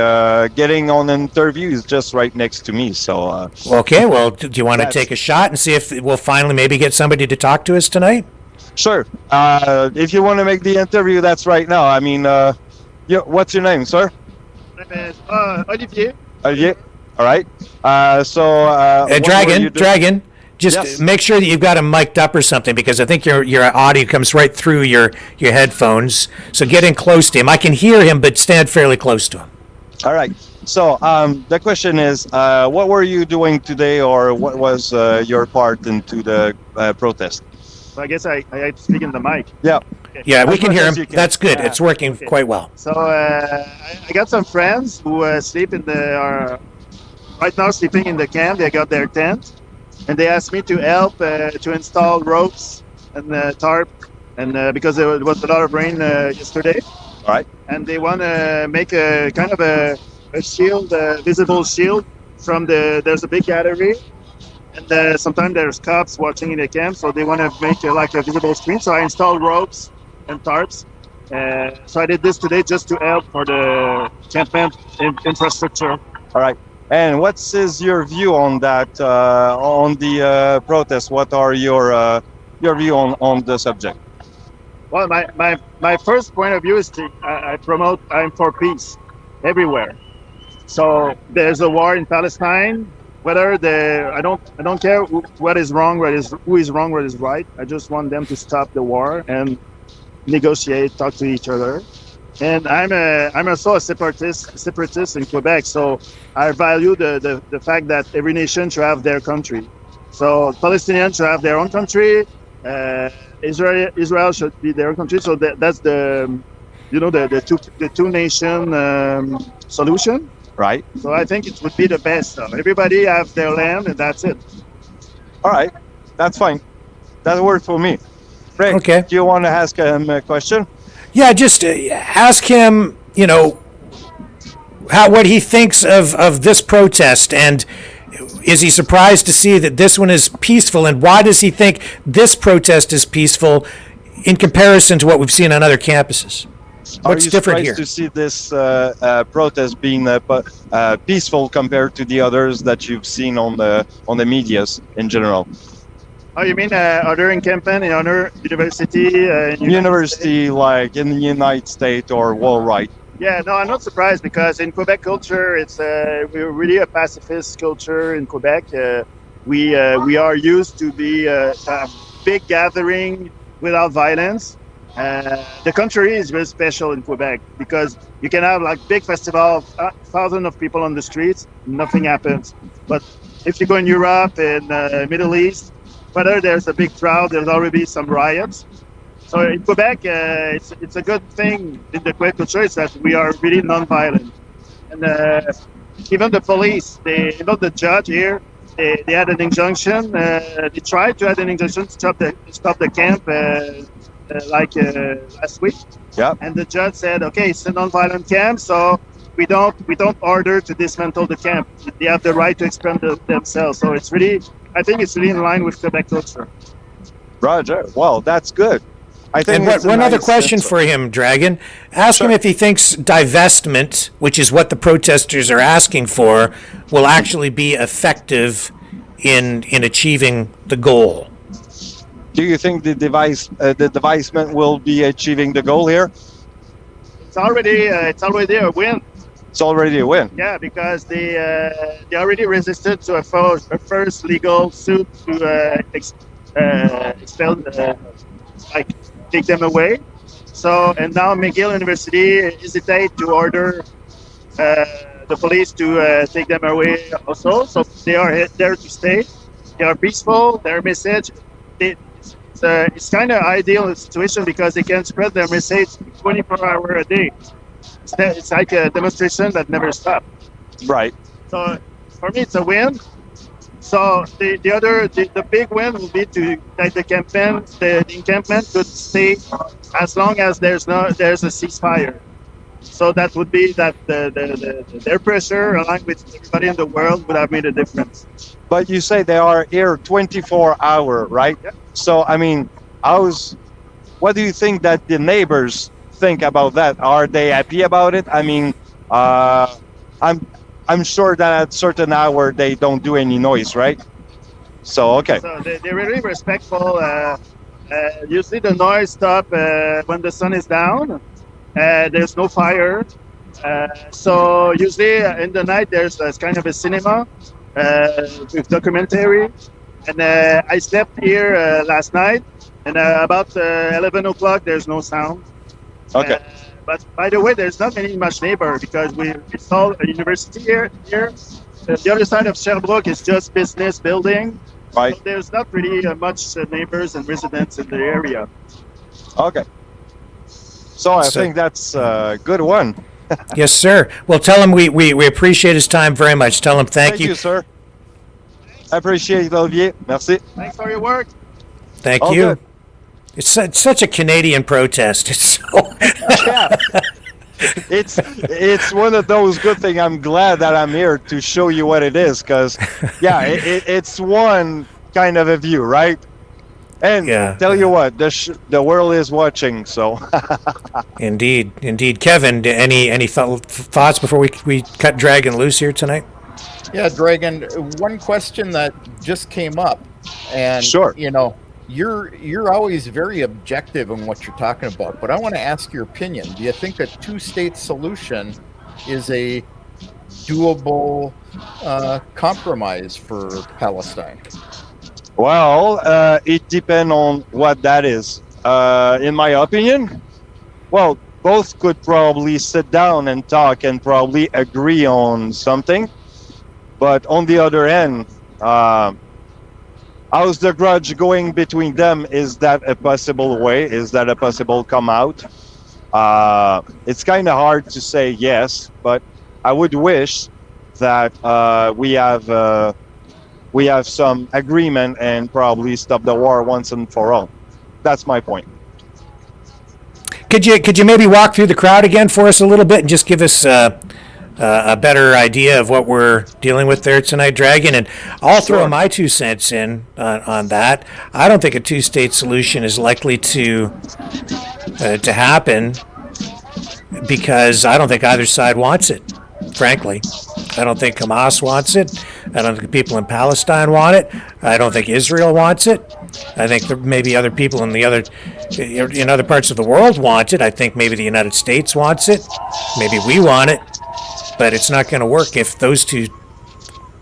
getting on interviews just right next to me. So okay, well, do you want to take a shot and see if we'll finally maybe get somebody to talk to us tonight? Sure. If you want to make the interview, that's right now. I mean, what's your name, sir? Olivier. Olivier. All right. Dragon. Just Yes. make sure that you've got him mic'd up or something, because I think your audio comes right through your headphones. So get in close to him. I can hear him, but stand fairly close to him. All right. So the question is, what were you doing today, or what was your part into the protest? So I guess I had to speak in the mic. Yeah. Yeah, we As can much hear as him. you can. That's good. Yeah, It's working okay. quite well. So I got some friends who sleep in are right now sleeping in the camp. They got their tent, and they asked me to help to install ropes and tarp, and because there was a lot of rain yesterday, All right. and they want to make a kind of a shield, a visible shield from there's a big gallery, and sometimes there's cops watching in the camp, so they want to make like a visible screen. So I installed ropes and tarps. So I did this today just to help for the campment infrastructure. All right. And what's is your view on that, on the protest? What are your view on the subject? Well, my first point of view is I'm for peace everywhere. So there's a war in Palestine. Whether I don't care what is wrong, who is wrong, what is right. I just want them to stop the war and negotiate, talk to each other. And I'm also a separatist in Quebec. So I value the fact that every nation should have their country. So Palestinians should have their own country. Israel should be their country. So that's the two nation solution. Right. So I think it would be the best. Everybody have their land, and that's it. All right. That's fine. That worked for me. Rick, Okay. do you want to ask him a question? Yeah, just ask him, what he thinks of this protest, and is he surprised to see that this one is peaceful, and why does he think this protest is peaceful in comparison to what we've seen on other campuses? What's different here? Are you surprised to see this protest being peaceful compared to the others that you've seen on the medias in general? Oh, you mean other encampment in other university? University, like in the United States or worldwide? Yeah, no, I'm not surprised because in Quebec culture, we're really a pacifist culture in Quebec. We are used to be a big gathering without violence. The country is very special in Quebec because you can have like big festival, thousands of people on the streets, nothing happens. But if you go in Europe and Middle East, whether there's a big crowd, there's already some riots. So in Quebec, it's a good thing in the Quebec culture is that we are really non-violent. And even the police, the judge here, they had an injunction. They tried to add an injunction to stop the camp. Last week, yeah. And the judge said, "Okay, it's a non-violent camp, so we don't order to dismantle the camp. They have the right to express themselves." So I think it's really in line with Quebec culture. Roger. Well, that's good. I think. And one other question for him, Dragon. Ask him if he thinks divestment, which is what the protesters are asking for, will actually be effective in achieving the goal. Do you think the divestment will be achieving the goal here? It's already a win. It's already a win. Yeah, because they already resisted to a first legal suit to expel, take them away. So and now McGill University hesitate to order the police to take them away also. So they are there to stay. They are peaceful. Their message. It's kind of ideal situation because they can spread their message 24 hours a day. It's like a demonstration that never stops. Right. So for me, it's a win. So the big win will be to like the encampment could stay as long as there's a ceasefire. So that would be that their pressure along with everybody in the world would have made a difference. But you say they are here 24 hours, right? Yep. So I mean, what do you think that the neighbors think about that? Are they happy about it? I mean, I'm sure that at certain hour they don't do any noise, right? So okay. So they're really respectful. Usually the noise stop when the sun is down. There's no fire. So usually in the night there's kind of a cinema with documentary. And I slept here last night, and about 11 o'clock there's no sound. Okay. But by the way, there's not any much neighbor because we installed a university here. The other side of Sherbrooke is just business building. Right. So there's not really much neighbors and residents in the area. Okay. So I think that's a good one. Yes, sir. Well, tell him we appreciate his time very much. Tell him thank you, sir. I appreciate it, Olivier. Merci. Thanks for your work. Thank All you. good. It's such a Canadian protest. It's so Yeah. It's one of those good things. I'm glad that I'm here to show you what it is, because yeah, it's one kind of a view, right? And tell you what, the world is watching. So indeed. Kevin, any thoughts before we cut Dragon loose here tonight? Yeah, Dragon. One question that just came up, and sure, you're always very objective in what you're talking about, but I want to ask your opinion. Do you think a two-state solution is a doable compromise for Palestine? Well, it depends on what that is. In my opinion, well, both could probably sit down and talk and probably agree on something. But on the other end, how's the grudge going between them? Is that a possible way? Is that a possible come out? It's kind of hard to say yes, but I would wish that we have some agreement and probably stop the war once and for all. That's my point. Could you maybe walk through the crowd again for us a little bit and just give us a better idea of what we're dealing with there tonight, Dragon? And I'll throw my 2 cents in on that. I don't think a two-state solution is likely to happen because I don't think either side wants it, frankly. I don't think Hamas wants it. I don't think the people in Palestine want it. I don't think Israel wants it. I think there may be other people in other parts of the world want it. I think maybe the United States wants it. Maybe we want it. But it's not going to work if those two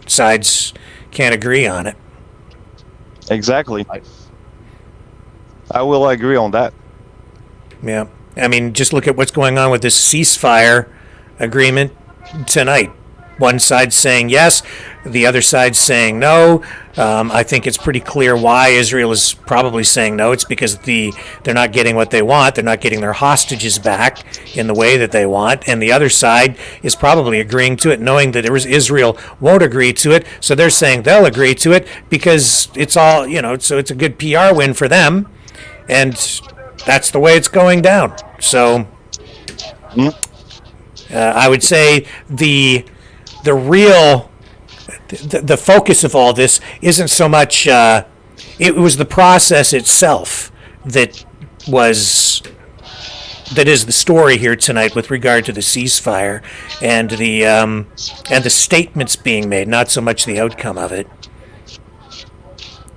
sides can't agree on it. Exactly. I will agree on that. Yeah. I mean, just look at what's going on with this ceasefire agreement tonight. One side saying yes, the other side saying no. I think it's pretty clear why Israel is probably saying no. It's because they're not getting what they want. They're not getting their hostages back in the way that they want. And the other side is probably agreeing to it, knowing that Israel won't agree to it. So they're saying they'll agree to it because it's all, so it's a good PR win for them. And that's the way it's going down. So I would say the focus of all this isn't so much it was the process itself that is the story here tonight with regard to the ceasefire and the statements being made, not so much the outcome of it.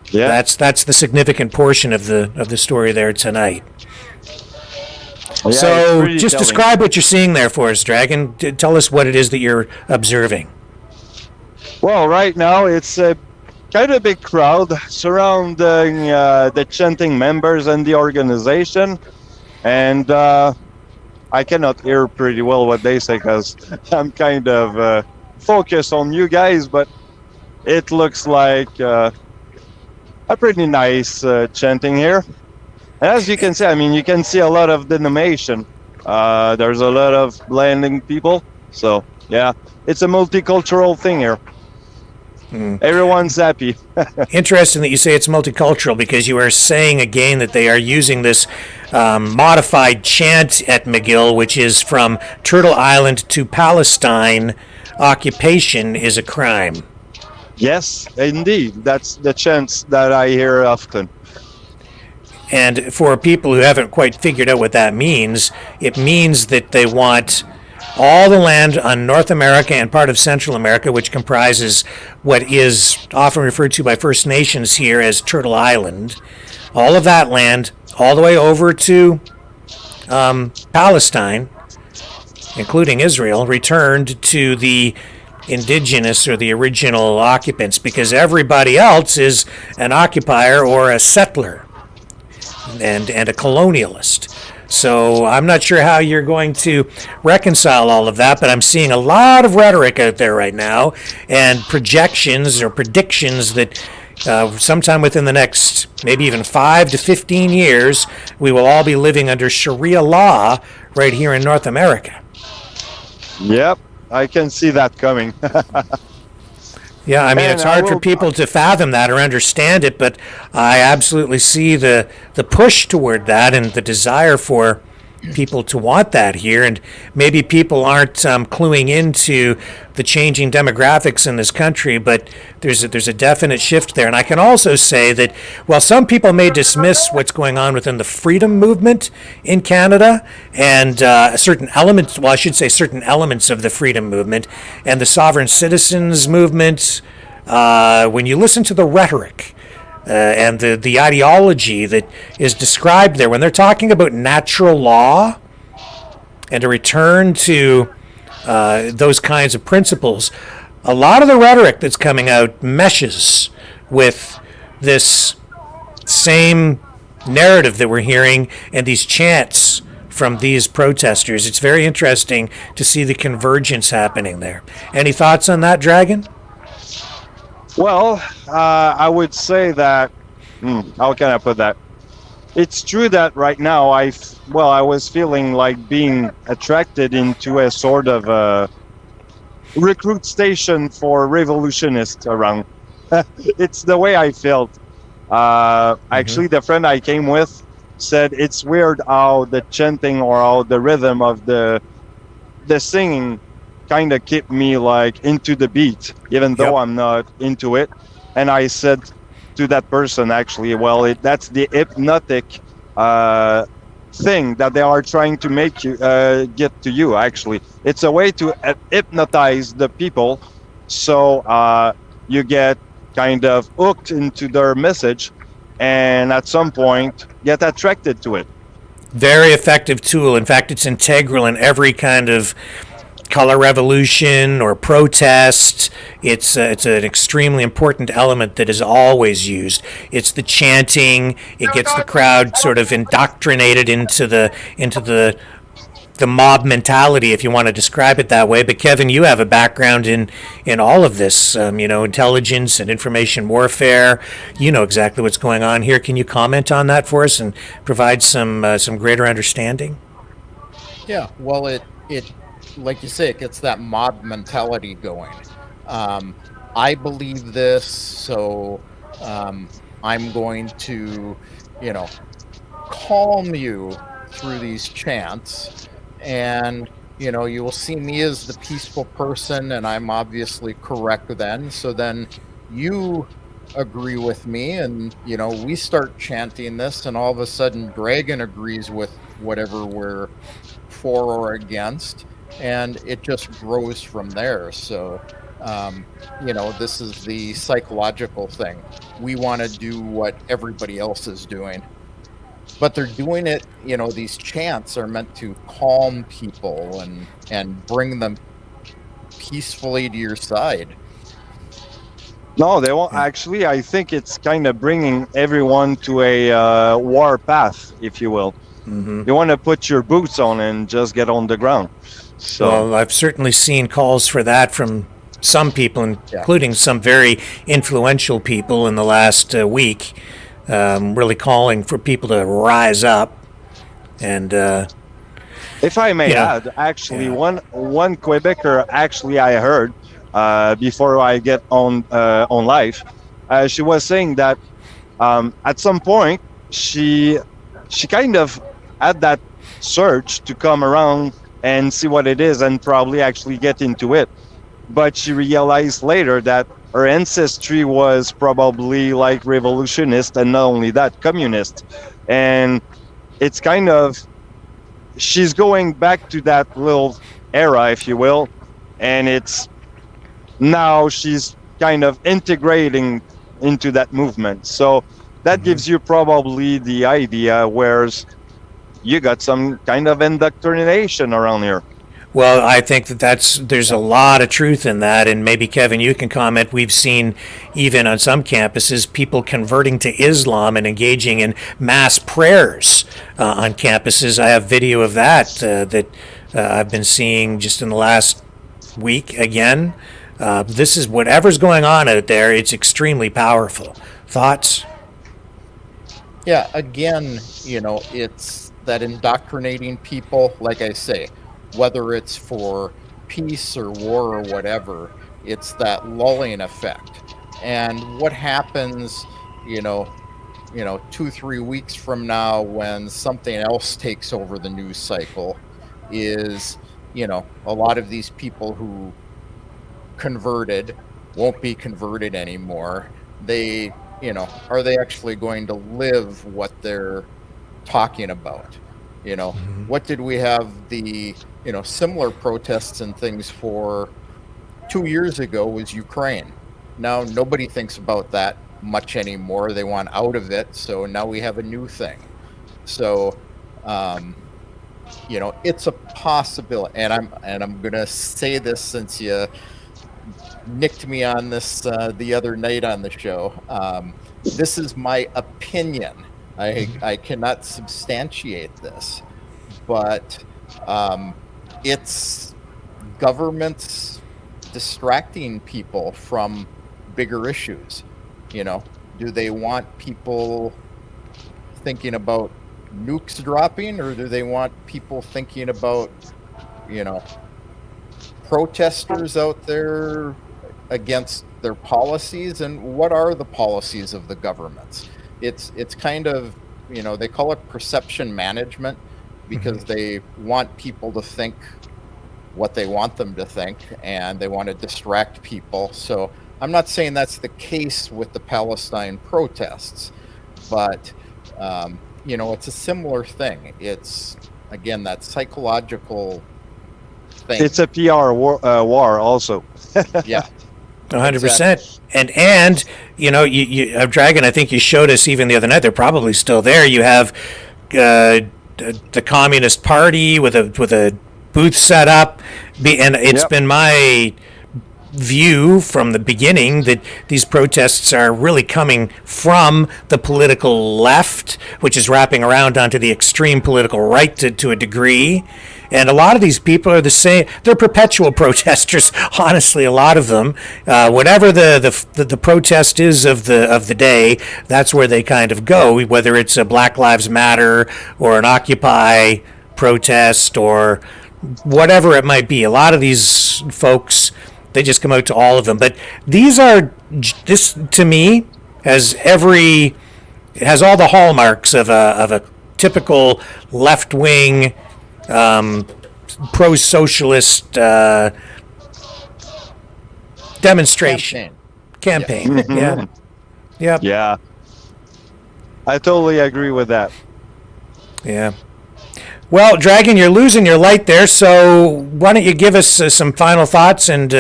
Yeah, that's the significant portion of the story there tonight. Yeah, so just describe what you're seeing there for us, Dragon. Tell us what it is that you're observing. Well, right now it's a kind of big crowd surrounding the chanting members and the organization, and I cannot hear pretty well what they say because I'm kind of focused on you guys, but it looks like a pretty nice chanting here. And as you can see, you can see a lot of denomination. There's a lot of blending people. So, yeah, it's a multicultural thing here. Everyone's happy. Interesting that you say it's multicultural because you are saying again that they are using this modified chant at McGill, which is from Turtle Island to Palestine, occupation is a crime. Yes, indeed. That's the chant that I hear often. And for people who haven't quite figured out what that means, it means that they want all the land on North America and part of Central America, which comprises what is often referred to by First Nations here as Turtle Island, all of that land, all the way over to Palestine, including Israel, returned to the indigenous or the original occupants, because everybody else is an occupier or a settler and a colonialist. So I'm not sure how you're going to reconcile all of that, but I'm seeing a lot of rhetoric out there right now and projections or predictions that sometime within the next maybe even 5 to 15 years, we will all be living under Sharia law right here in North America. Yep, I can see that coming. Yeah, I mean, And it's hard for people to fathom that or understand it, but I absolutely see the push toward that and the desire for people to want that here. And maybe people aren't cluing into the changing demographics in this country, but there's a definite shift there. And I can also say that while some people may dismiss what's going on within the freedom movement in Canada and certain elements, well, I should say certain elements of the freedom movement and the sovereign citizens movement, when you listen to the rhetoric and the ideology that is described there, when they're talking about natural law and a return to those kinds of principles, a lot of the rhetoric that's coming out meshes with this same narrative that we're hearing and these chants from these protesters. It's very interesting to see the convergence happening there. Any thoughts on that, Dragon? Well, I would say that, how can I put that? It's true that right now I was feeling like being attracted into a sort of a recruit station for revolutionists around. It's the way I felt. Actually, the friend I came with said it's weird how the chanting or how the rhythm of the singing kind of keep me like into the beat, even though I'm not into it. And I said to that person, actually, well, that's the hypnotic thing that they are trying to make you get to you. Actually, it's a way to hypnotize the people, so you get kind of hooked into their message, and at some point get attracted to it. Very effective tool. In fact, it's integral in every kind of color revolution or protest. It's an extremely important element that is always used. It's the chanting. It gets the crowd sort of indoctrinated into the mob mentality, if you want to describe it that way. But Kevin, you have a background in all of this, intelligence and information warfare. You know exactly what's going on here. Can you comment on that for us and provide some greater understanding? Yeah, well, it like you say, it gets that mob mentality going. I believe this, so I'm going to, calm you through these chants, and you will see me as the peaceful person, and I'm obviously correct then. So then you agree with me, and we start chanting this, and all of a sudden Dragon agrees with whatever we're for or against, and it just grows from there. So this is the psychological thing. We want to do what everybody else is doing, but they're doing it, these chants are meant to calm people and bring them peacefully to your side. No, they won't. Actually, I think it's kind of bringing everyone to a war path, if you will. Mm-hmm. You want to put your boots on and just get on the ground. So, well, I've certainly seen calls for that from some people, including some very influential people in the last week, really calling for people to rise up. And if I may add, actually, one Quebecer, actually, I heard before I get on live, she was saying that at some point she kind of had that surge to come around and see what it is and probably actually get into it. But she realized later that her ancestry was probably like revolutionist, and not only that, communist. And it's kind of, she's going back to that little era, if you will, and it's now she's kind of integrating into that movement. So that gives you probably the idea, whereas you got some kind of indoctrination around here. Well, I think there's a lot of truth in that, and maybe Kevin, you can comment. We've seen even on some campuses people converting to Islam and engaging in mass prayers on campuses. I have video of that I've been seeing just in the last week again. This is whatever's going on out there. It's extremely powerful. Thoughts? Yeah, again, it's that indoctrinating people, like I say, whether it's for peace or war or whatever, it's that lulling effect. And what happens, 2-3 weeks from now when something else takes over the news cycle is, a lot of these people who converted won't be converted anymore. They, are they actually going to live what they're talking about? What did we have the similar protests and things for 2 years ago was Ukraine. Now nobody thinks about that much anymore. They want out of it, so now we have a new thing. So it's a possibility, and I'm gonna say this since you nicked me on this the other night on the show. This is my opinion. I cannot substantiate this, but it's governments distracting people from bigger issues. Do they want people thinking about nukes dropping, or do they want people thinking about, protesters out there against their policies? And what are the policies of the governments? It's kind of, they call it perception management, because they want people to think what they want them to think, and they want to distract people. So I'm not saying that's the case with the Palestine protests, but it's a similar thing. It's, again, that psychological thing. It's a PR war also. Yeah. 100%. Exactly. And you Dragon, I think you showed us even the other night, they're probably still there. You have the Communist Party with a booth set up, and it's been my view from the beginning that these protests are really coming from the political left, which is wrapping around onto the extreme political right to a degree. And a lot of these people are the same. They're perpetual protesters. Honestly, a lot of them, whatever the protest is of the day, that's where they kind of go. Whether it's a Black Lives Matter or an Occupy protest or whatever it might be. A lot of these folks, they just come out to all of them. But this to me has it has all the hallmarks of a typical left wing pro-socialist demonstration campaign. Yeah. Yep. Yeah. I totally agree with that. Yeah. Well, Dragon, you're losing your light there, so why don't you give us some final thoughts and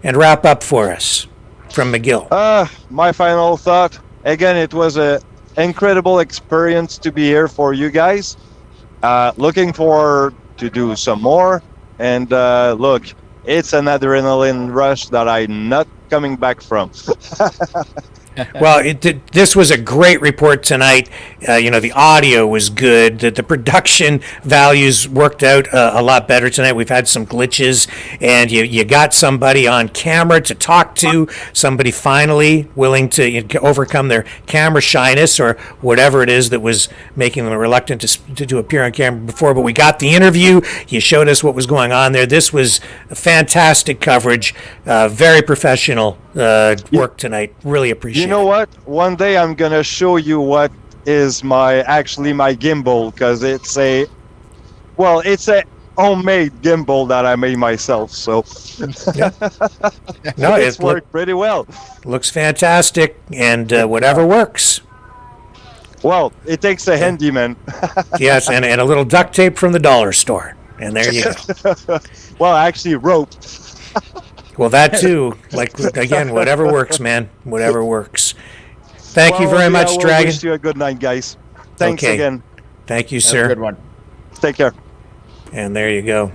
wrap up for us from McGill? My final thought, again, it was an incredible experience to be here for you guys. Looking forward to do some more. And look, it's an adrenaline rush that I'm not coming back from. Well, this was a great report tonight. The audio was good. The production values worked out a lot better tonight. We've had some glitches, and you got somebody on camera to talk to, somebody finally willing to overcome their camera shyness or whatever it is that was making them reluctant to appear on camera before. But we got the interview. You showed us what was going on there. This was fantastic coverage, very professional work tonight. Really appreciate it. You know what? One day I'm gonna show you what is my gimbal, because it's a homemade gimbal that I made myself. So no, it's worked pretty well. Looks fantastic, and whatever works. Well, it takes a handyman. Yes, and a little duct tape from the dollar store, and there you go. Well, actually, rope. Well, that too. Like, again, whatever works, man. Whatever works. Thank you very much, Dragon. Wish you a good night, guys. Thanks again. Thank you, Have sir. a good one. Take care. And there you go.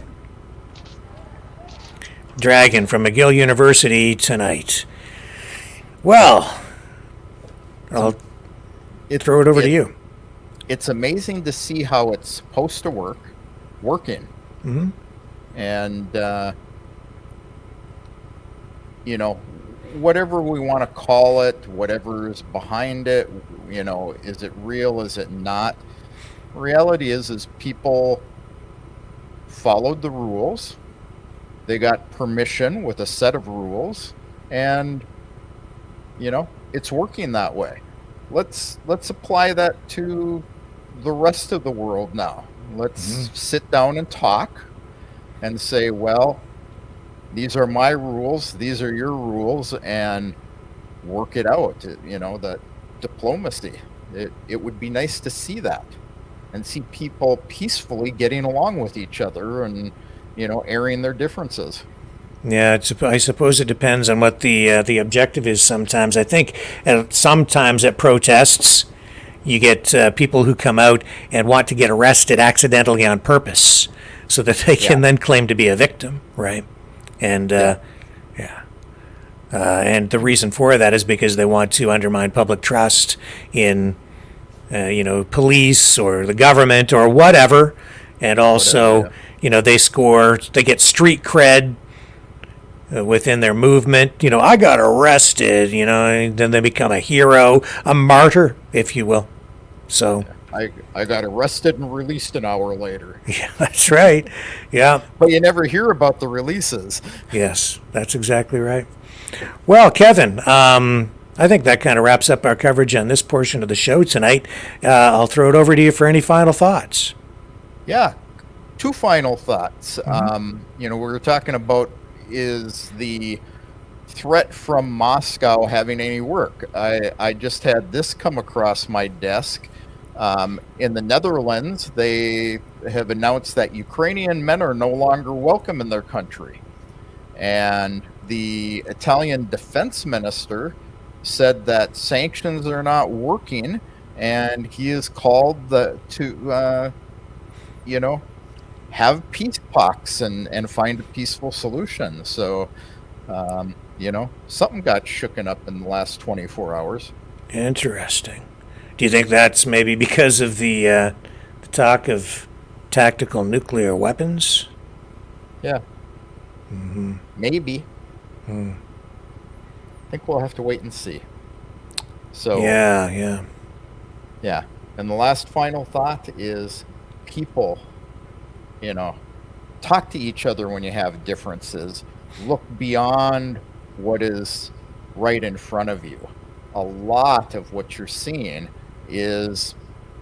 Dragon from McGill University tonight. Well, I'll throw it over to you. It's amazing to see how it's supposed to working. Mm-hmm. And, you know, whatever we want to call it, whatever is behind it, you know, is it real, is it not? Reality is people followed the rules. They got permission with a set of rules, and, you know, it's working that way. Let's apply that to the rest of the world now. Let's sit down and talk and say, well, these are my rules, these are your rules, and work it out. You know, that diplomacy. It would be nice to see that and see people peacefully getting along with each other and, you know, airing their differences. Yeah, I suppose it depends on what the objective is sometimes. I think sometimes at protests, you get people who come out and want to get arrested accidentally on purpose so that they can then claim to be a victim, right? And, and the reason for that is because they want to undermine public trust in, you know, police or the government or whatever. And also, you know, they get street cred within their movement. You know, I got arrested, you know, and then they become a hero, a martyr, if you will. So I got arrested and released an hour later. Yeah, that's right. Yeah. But you never hear about the releases. Yes, that's exactly right. Well, Kevin, I think that kind of wraps up our coverage on this portion of the show tonight. I'll throw it over to you for any final thoughts. Yeah, two final thoughts. You know, we were talking about, is the threat from Moscow having any work? I just had this come across my desk. In the Netherlands, they have announced that Ukrainian men are no longer welcome in their country. And the Italian defense minister said that sanctions are not working, and he is called to you know, have peace talks and find a peaceful solution. So, you know, something got shooken up in the last 24 hours. Interesting. Do you think that's maybe because of the talk of tactical nuclear weapons? Yeah. Maybe. I think we'll have to wait and see. So. Yeah. And the last final thought is, people, you know, talk to each other when you have differences. Look beyond what is right in front of you. A lot of what you're seeing is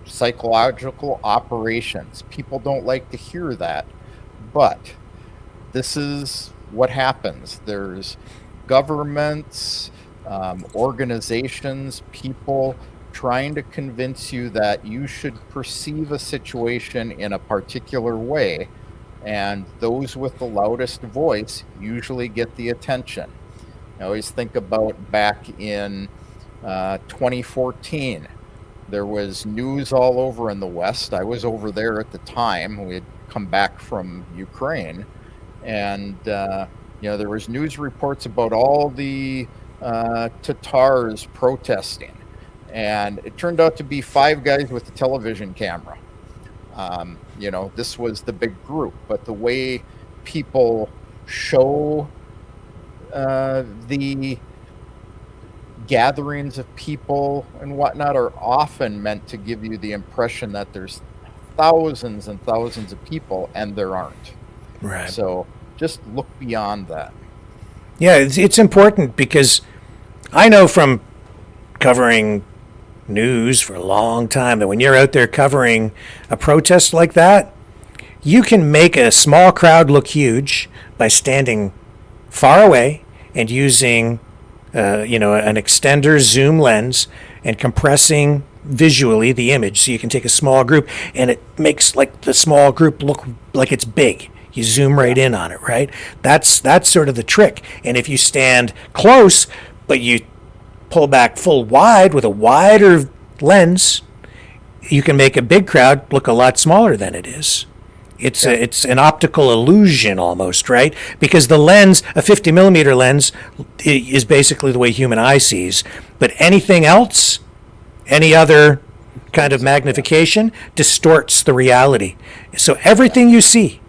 psychological operations. People don't like to hear that, but this is what happens. There's governments, organizations, people trying to convince you that you should perceive a situation in a particular way, and those with the loudest voice usually get the attention. I always think about back in 2014. There was news all over in the West. I was over there at the time. We had come back from Ukraine, and you know, there was news reports about all the Tatars protesting, and it turned out to be 5 guys with a television camera. You know, this was the big group, but the way people show the gatherings of people and whatnot are often meant to give you the impression that there's thousands and thousands of people, and there aren't. Right. So just look beyond that. Yeah, it's important because I know from covering news for a long time that when you're out there covering a protest like that, you can make a small crowd look huge by standing far away and using you know, an extender zoom lens and compressing visually the image so you can take a small group and it makes like the small group look like it's big. You zoom right in on it, right? That's sort of the trick. And if you stand close but you pull back full wide with a wider lens, you can make a big crowd look a lot smaller than it is. It's an optical illusion almost, right? Because the lens, a 50 millimeter lens, is basically the way human eye sees. But anything else, any other kind of magnification, distorts the reality. So everything you see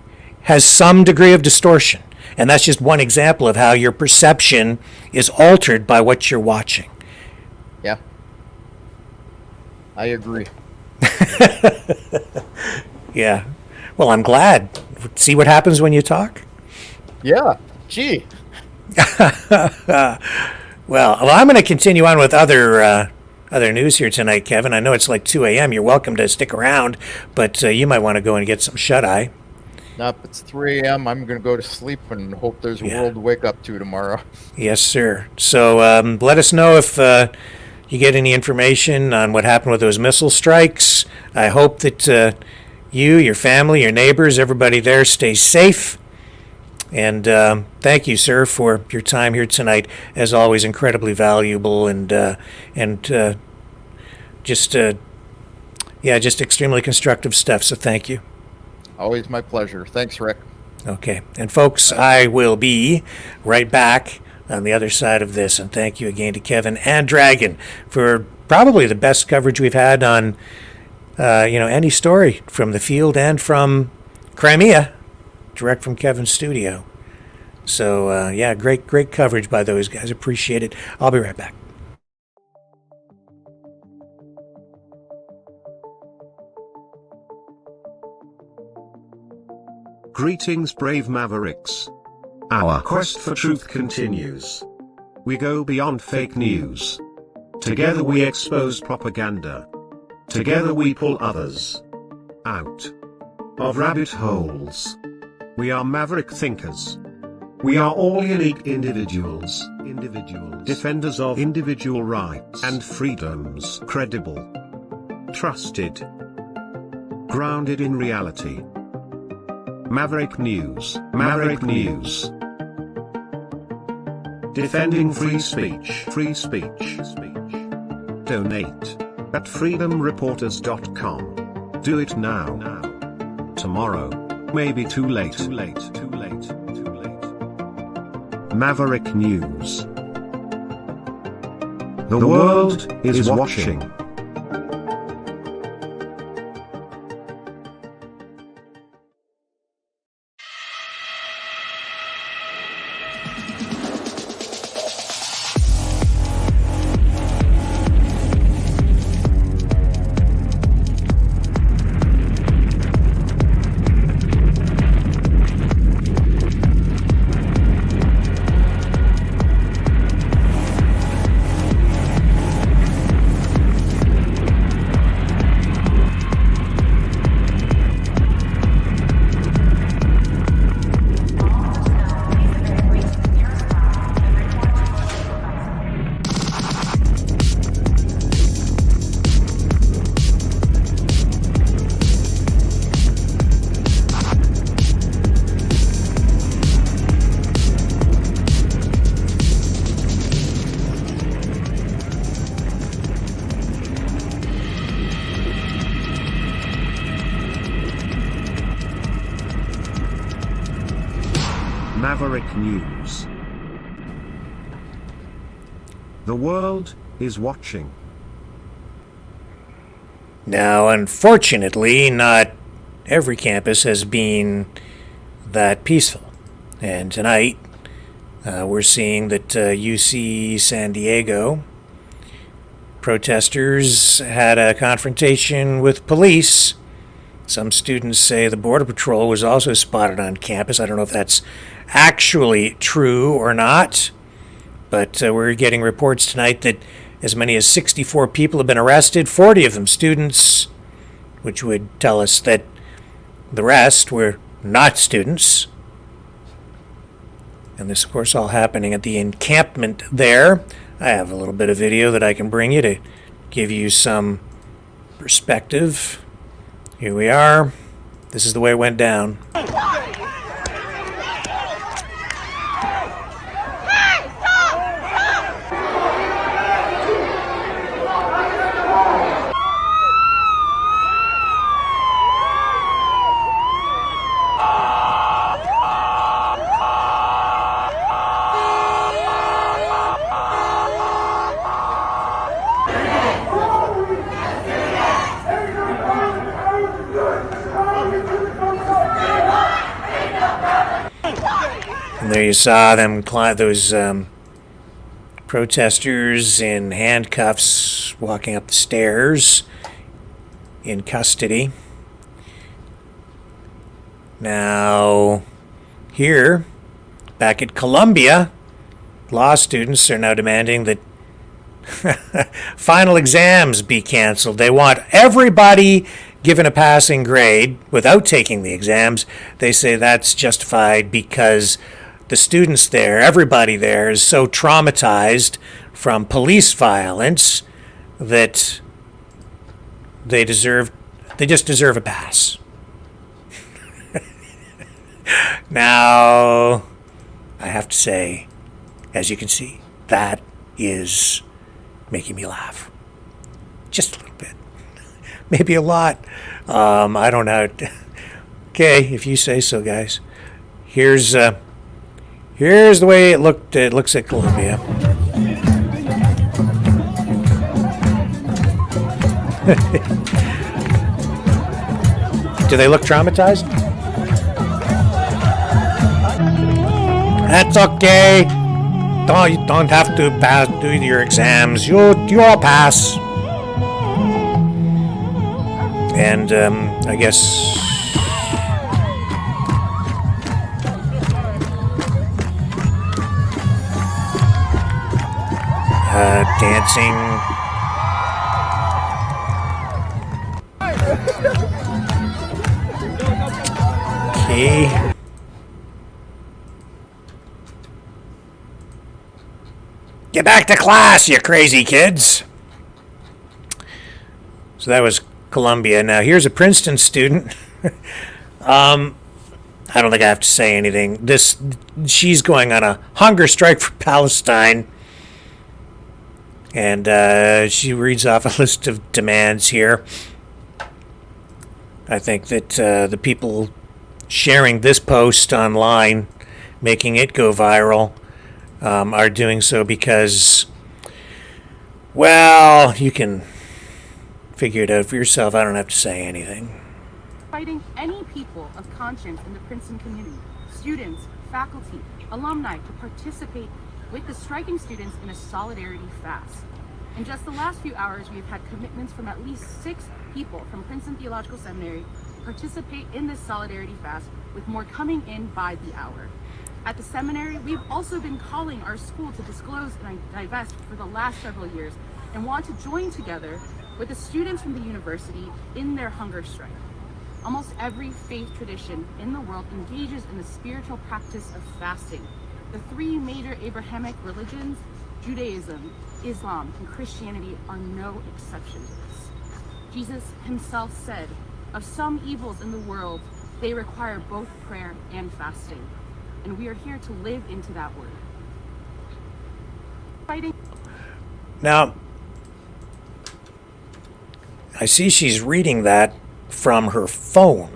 has some degree of distortion. And that's just one example of how your perception is altered by what you're watching. Yeah. I agree. Yeah. Well, I'm glad. See what happens when you talk? Yeah. Gee. Well, I'm going to continue on with other news here tonight, Kevin. I know it's like 2 a.m. You're welcome to stick around, but you might want to go and get some shut-eye. Nope, it's 3 a.m. I'm going to go to sleep and hope there's a world to wake up to tomorrow. Yes, sir. So let us know if you get any information on what happened with those missile strikes. I hope that you, your family, your neighbors, everybody there stays safe. And thank you, sir, for your time here tonight. As always, incredibly valuable and just extremely constructive stuff. So thank you. Always my pleasure. Thanks, Rick. Okay. And folks, I will be right back on the other side of this. And thank you again to Kevin and Dragon for probably the best coverage we've had on any story from the field and from Crimea, direct from Kevin's studio. So, great coverage by those guys. Appreciate it. I'll be right back. Greetings, brave Mavericks. Our quest for truth continues. We go beyond fake news. Together we expose propaganda. Together we pull others out of rabbit holes. We are maverick thinkers. We are all unique individuals, defenders of individual rights and freedoms, credible, trusted, grounded in reality. Maverick News, defending free speech, Donate at freedomreporters.com. Do it now. Tomorrow may be too late. Maverick News. The world is watching. Maverick News. The world is watching. Now, unfortunately, not every campus has been that peaceful. And tonight, we're seeing that UC San Diego protesters had a confrontation with police. Some students say the Border Patrol was also spotted on campus. I don't know if that's actually true or not, but we're getting reports tonight that as many as 64 people have been arrested, 40 of them students, which would tell us that the rest were not students. And this, of course, all happening at the encampment there. I have a little bit of video that I can bring you to give you some perspective. Here we are. This is the way it went down. And there you saw them those protesters in handcuffs walking up the stairs in custody. Now, here, back at Columbia, law students are now demanding that final exams be canceled. They want everybody given a passing grade without taking the exams. They say that's justified because the students there, everybody there, is so traumatized from police violence that they just deserve a pass. Now, I have to say, as you can see, that is making me laugh. Just a little bit. Maybe a lot. I don't know. Okay, if you say so, guys. Here's the way it looks at Columbia. Do they look traumatized? That's okay. You don't have to do your exams. You'll pass. And I guess dancing. Okay. Get back to class, you crazy kids. So that was Columbia. Now here's a Princeton student. I don't think I have to say anything. She's going on a hunger strike for Palestine. And she reads off a list of demands here. I think that the people sharing this post online, making it go viral, are doing so because, well, you can figure it out for yourself. I don't have to say anything. Fighting any people of conscience in the Princeton community, students, faculty, alumni, to participate with the striking students in a solidarity fast. In just the last few hours, we've had commitments from at least 6 people from Princeton Theological Seminary to participate in this solidarity fast, with more coming in by the hour. At the seminary, we've also been calling our school to disclose and divest for the last several years and want to join together with the students from the university in their hunger strike. Almost every faith tradition in the world engages in the spiritual practice of fasting. The 3 major Abrahamic religions, Judaism, Islam, and Christianity, are no exception to this. Jesus himself said, "Of some evils in the world, they require both prayer and fasting." And we are here to live into that word. Fighting. Now, I see she's reading that from her phone.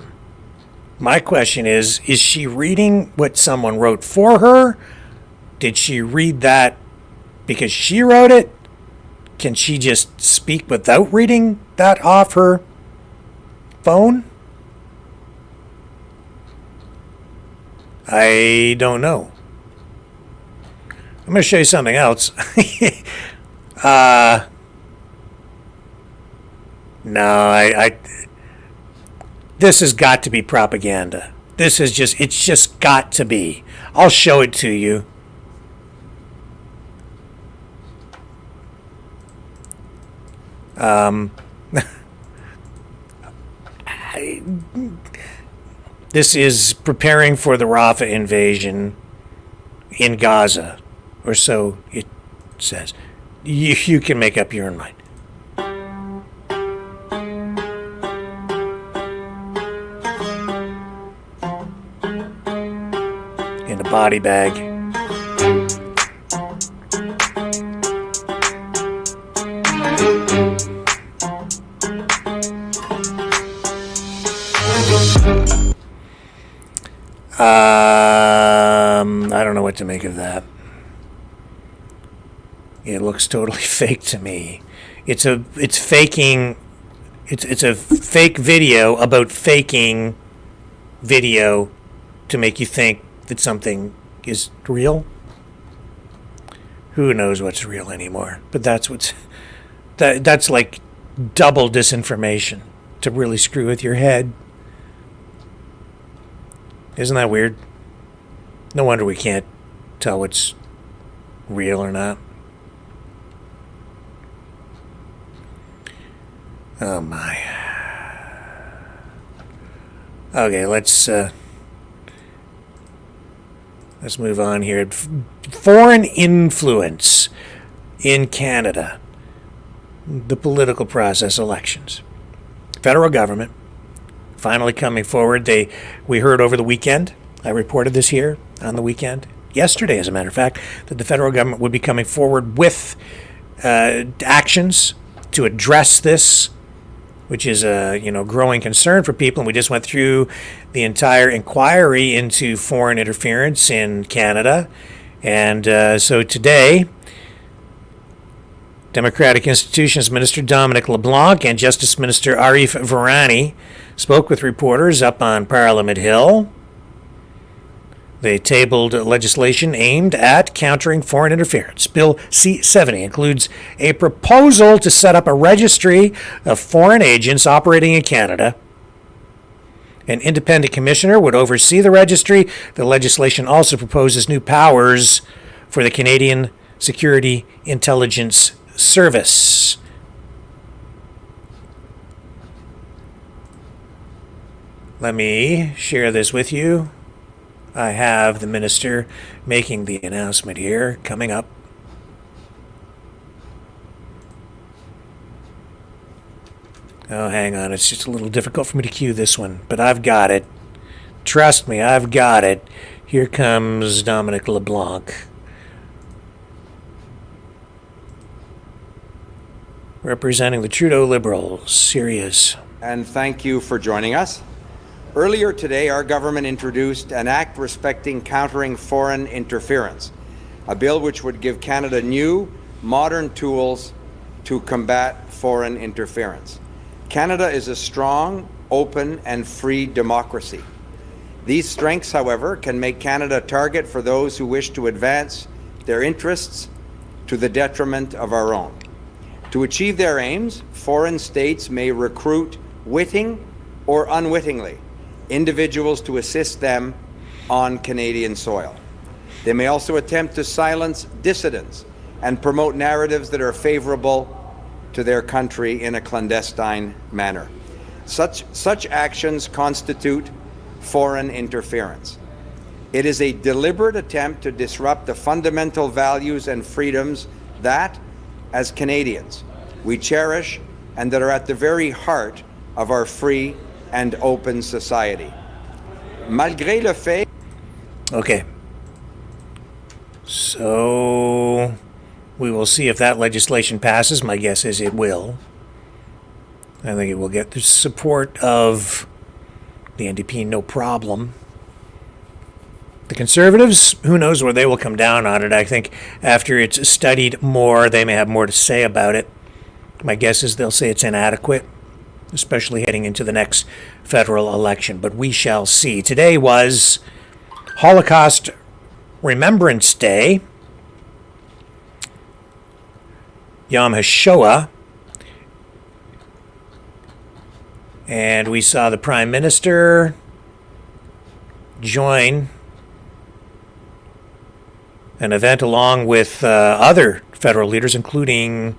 My question is she reading what someone wrote for her? Did she read that because she wrote it? Can she just speak without reading that off her phone? I don't know. I'm going to show you something else. No, this has got to be propaganda. It's just got to be. I'll show it to you. This is preparing for the Rafah invasion in Gaza, or so it says. You can make up your own mind. In a body bag. I don't know what to make of that. It looks totally fake to me. It's faking. It's a fake video about faking video to make you think that something is real. Who knows what's real anymore? But that's like double disinformation to really screw with your head. Isn't that weird? No wonder we can't tell what's real or not. Oh my. Okay, let's move on here. Foreign influence in Canada. The political process, elections. Federal government finally coming forward. We heard over the weekend, I reported this here on the weekend, yesterday as a matter of fact, that the federal government would be coming forward with actions to address this, which is a growing concern for people. And we just went through the entire inquiry into foreign interference in Canada. And so today, Democratic Institutions Minister Dominic LeBlanc and Justice Minister Arif Virani spoke with reporters up on Parliament Hill. They tabled legislation aimed at countering foreign interference. Bill C-70 includes a proposal to set up a registry of foreign agents operating in Canada. An independent commissioner would oversee the registry. The legislation also proposes new powers for the Canadian Security Intelligence Service. Let me share this with you. I have the minister making the announcement here coming up. Oh, hang on. It's just a little difficult for me to cue this one, but I've got it. Trust me, I've got it. Here comes Dominic LeBlanc. Representing the Trudeau Liberals. Here he is. And thank you for joining us. Earlier today, our government introduced an act respecting countering foreign interference, a bill which would give Canada new, modern tools to combat foreign interference. Canada is a strong, open, and free democracy. These strengths, however, can make Canada a target for those who wish to advance their interests to the detriment of our own. To achieve their aims, foreign states may recruit, witting or unwittingly, individuals to assist them on Canadian soil. They may also attempt to silence dissidents and promote narratives that are favorable to their country in a clandestine manner. Such actions constitute foreign interference. It is a deliberate attempt to disrupt the fundamental values and freedoms that, as Canadians, we cherish and that are at the very heart of our free and open society. Malgré le fait... Okay. So we will see if that legislation passes. My guess is it will. I think it will get the support of the NDP, no problem. The Conservatives, who knows where they will come down on it. I think after it's studied more, they may have more to say about it. My guess is they'll say it's inadequate, especially heading into the next federal election. But we shall see. Today was Holocaust Remembrance Day, Yom HaShoah, and we saw the Prime Minister join an event along with other federal leaders, including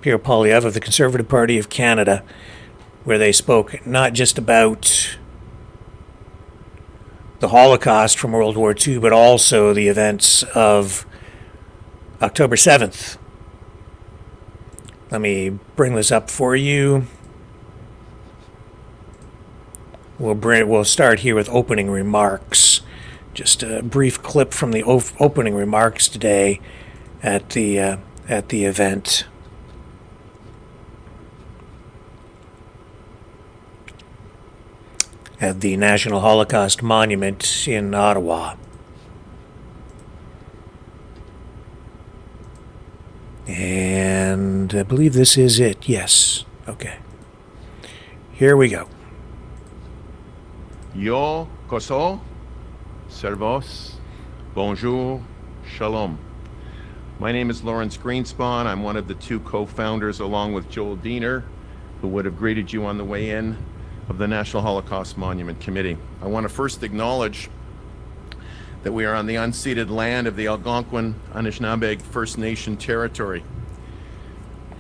Pierre Poilievre of the Conservative Party of Canada, where they spoke not just about the Holocaust from World War II, but also the events of October 7th. Let me bring this up for you. We'll start here with opening remarks. Just a brief clip from the opening remarks today at the event. At the National Holocaust Monument in Ottawa. And I believe this is it. Yes. Okay. Here we go. Yo koso servos Bonjour, Shalom. My name is Lawrence Greenspan. I'm one of the two co-founders, along with Joel Diener, who would have greeted you on the way in, of the National Holocaust Monument Committee. I want to first acknowledge that we are on the unceded land of the Algonquin Anishinaabe First Nation territory.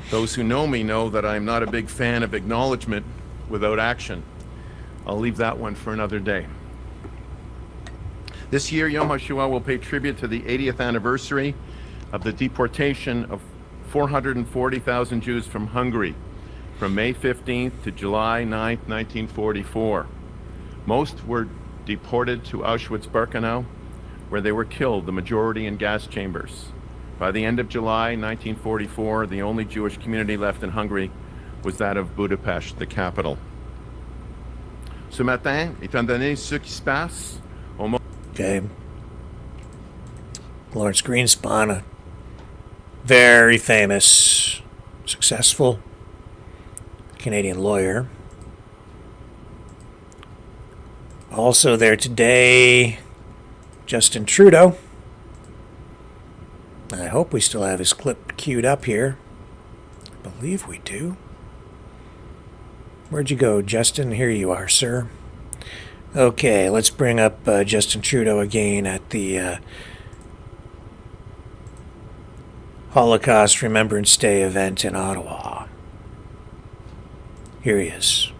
Those who know me know that I'm not a big fan of acknowledgement without action. I'll leave that one for another day. This year, Yom HaShoah will pay tribute to the 80th anniversary of the deportation of 440,000 Jews from Hungary from May 15th to July 9th, 1944. Most were deported to Auschwitz-Birkenau, where they were killed, the majority in gas chambers. By the end of July 1944, the only Jewish community left in Hungary was that of Budapest, the capital. Ce matin, étant donné ce qui se passe, Okay. Lawrence Greenspan, a very famous, successful Canadian lawyer. Also there today, Justin Trudeau. I hope we still have his clip queued up here. I believe we do. Where'd you go, Justin? Here you are, sir. Okay, let's bring up Justin Trudeau again at the Holocaust Remembrance Day event in Ottawa. Here he is.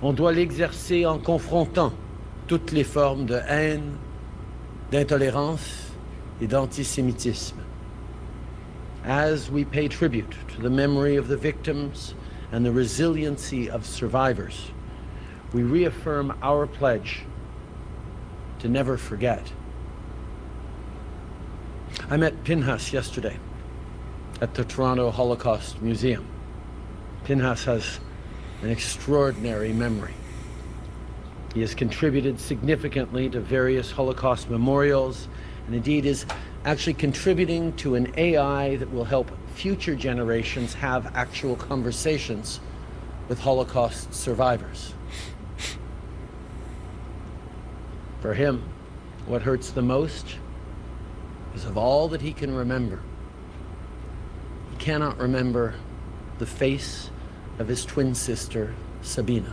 On doit l'exercer en confrontant toutes les formes de haine, d'intolérance et d'antisémitisme. As we pay tribute to the memory of the victims and the resiliency of survivors, we reaffirm our pledge to never forget. I met Pinhas yesterday at the Toronto Holocaust Museum. Pinhas has an extraordinary memory. He has contributed significantly to various Holocaust memorials, and indeed is actually contributing to an AI that will help future generations have actual conversations with Holocaust survivors. For him, what hurts the most is of all that he can remember, he cannot remember the face of his twin sister, Sabina.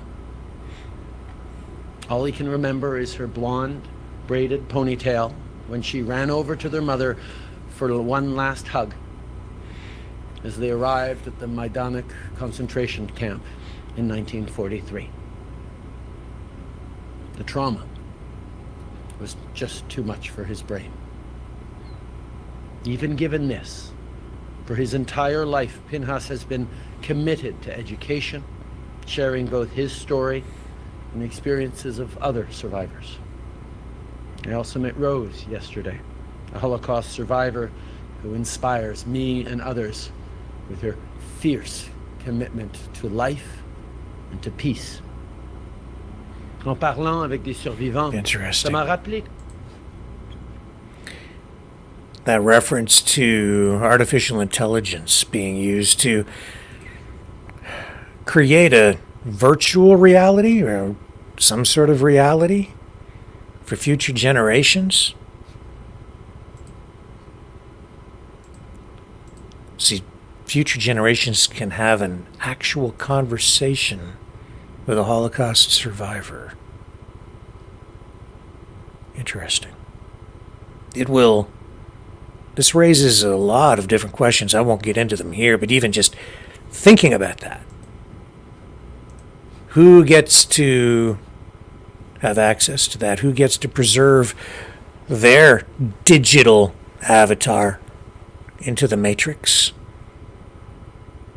All he can remember is her blonde, braided ponytail when she ran over to their mother for one last hug as they arrived at the Majdanek concentration camp in 1943. The trauma was just too much for his brain. Even given this, for his entire life, Pinhas has been committed to education, sharing both his story and the experiences of other survivors. I also met Rose yesterday, a Holocaust survivor who inspires me and others with her fierce commitment to life and to peace. En parlant avec des survivants, ça m'a rappelé. That reference to artificial intelligence being used to create a virtual reality or some sort of reality for future generations. See, future generations can have an actual conversation with a Holocaust survivor. Interesting. This raises a lot of different questions. I won't get into them here, but even just thinking about that. Who gets to have access to that? Who gets to preserve their digital avatar into the Matrix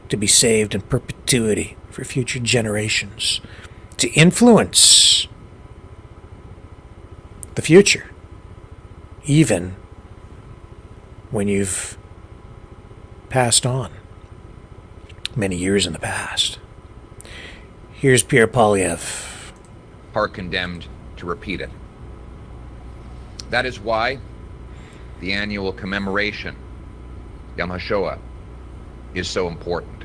to be saved in perpetuity for future generations, to influence the future, even when you've passed on many years in the past? Here's Pierre Polyev. Are condemned to repeat it. That is why the annual commemoration, Yom HaShoah, is so important.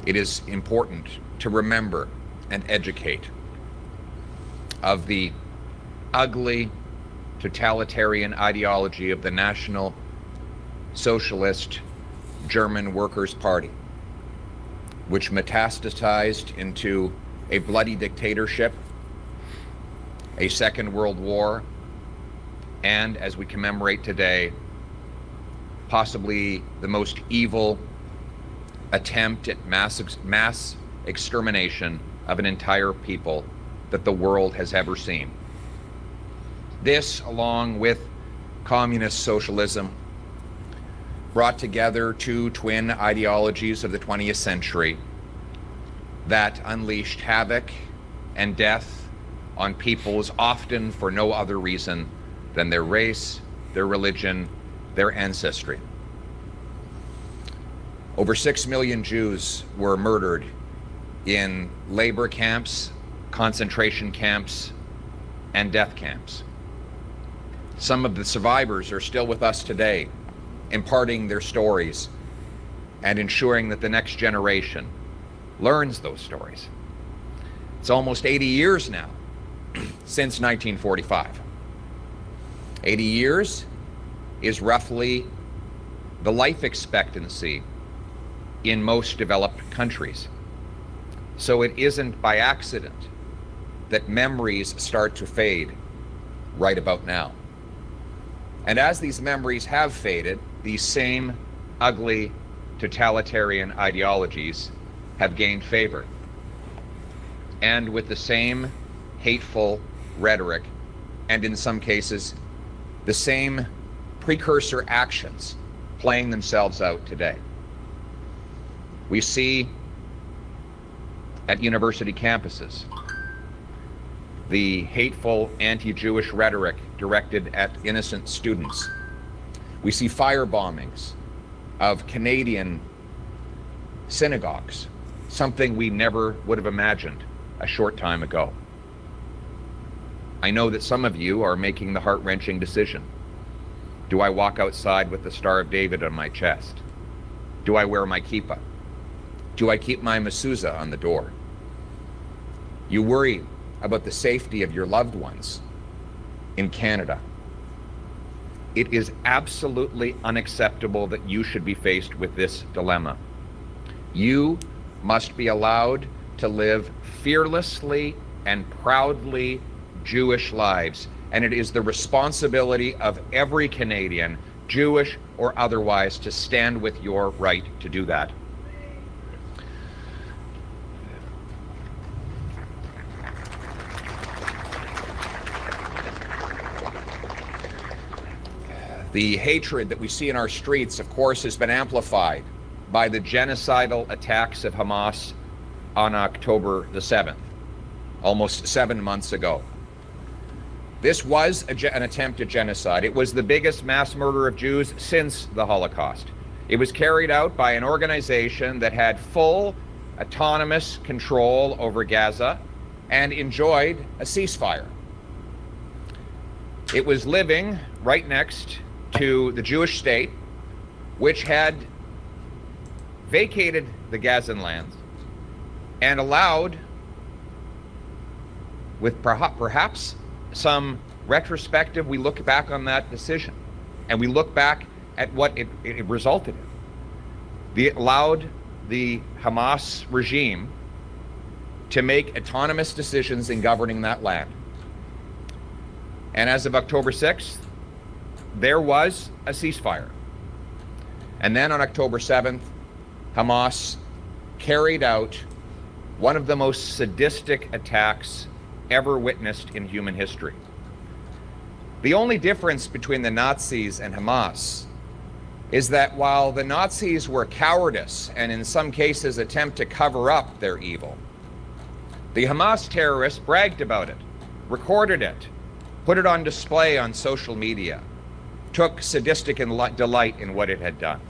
It is important to remember and educate. of the ugly totalitarian ideology of the National Socialist German Workers' Party, which metastasized into a bloody dictatorship, a Second World War, and, as we commemorate today, possibly the most evil attempt at mass extermination of an entire people that the world has ever seen. This, along with communist socialism, brought together two twin ideologies of the 20th century that unleashed havoc and death on peoples, often for no other reason than their race, their religion, their ancestry. Over 6 million Jews were murdered in labor camps, concentration camps, and death camps. Some of the survivors are still with us today, imparting their stories and ensuring that the next generation learns those stories. It's almost 80 years now since 1945. 80 years is roughly the life expectancy in most developed countries. So it isn't by accident that memories start to fade right about now. And as these memories have faded, these same ugly totalitarian ideologies have gained favor. And with the same hateful rhetoric, and in some cases, the same precursor actions playing themselves out today. We see at university campuses the hateful anti-Jewish rhetoric directed at innocent students. We see fire bombings of Canadian synagogues, something we never would have imagined a short time ago. I know that some of you are making the heart-wrenching decision. Do I walk outside with the Star of David on my chest? Do I wear my kippah? Do I keep my mezuzah on the door? You worry about the safety of your loved ones in Canada. It is absolutely unacceptable that you should be faced with this dilemma. You must be allowed to live fearlessly and proudly Jewish lives, and it is the responsibility of every Canadian, Jewish or otherwise, to stand with your right to do that. The hatred that we see in our streets, of course, has been amplified by the genocidal attacks of Hamas on October the 7th, almost 7 months ago. This was an attempt at genocide. It was the biggest mass murder of Jews since the Holocaust. It was carried out by an organization that had full autonomous control over Gaza and enjoyed a ceasefire. It was living right next to the Jewish state, which had vacated the Gazan lands and allowed, with perhaps some retrospective, we look back on that decision and we look back at what it resulted in. It allowed the Hamas regime to make autonomous decisions in governing that land. And as of October 6th, there was a ceasefire. And then on October 7th, Hamas carried out one of the most sadistic attacks ever witnessed in human history. The only difference between the Nazis and Hamas is that while the Nazis were cowardice and in some cases attempt to cover up their evil, the Hamas terrorists bragged about it, recorded it, put it on display on social media, took sadistic delight in what it had done.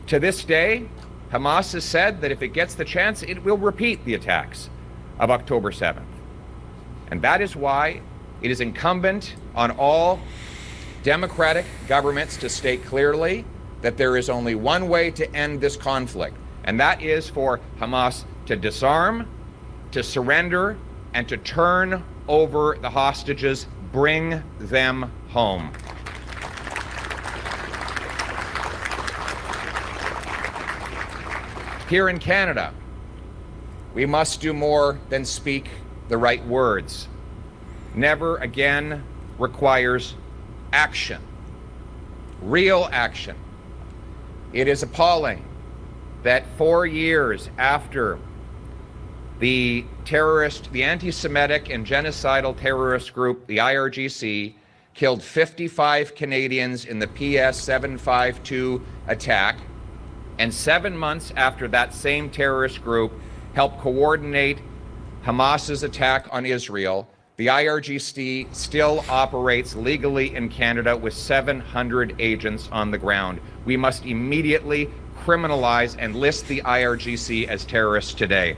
To this day, Hamas has said that if it gets the chance, it will repeat the attacks of October 7th. And that is why it is incumbent on all democratic governments to state clearly that there is only one way to end this conflict, and that is for Hamas to disarm, to surrender, and to turn over the hostages. Bring them home. Here in Canada, we must do more than speak the right words. Never again requires action, real action. It is appalling that 4 years after the anti-Semitic and genocidal terrorist group, the IRGC, killed 55 Canadians in the PS 752 attack, and 7 months after that same terrorist group helped coordinate Hamas's attack on Israel, the IRGC still operates legally in Canada with 700 agents on the ground. We must immediately criminalize and list the IRGC as terrorists today.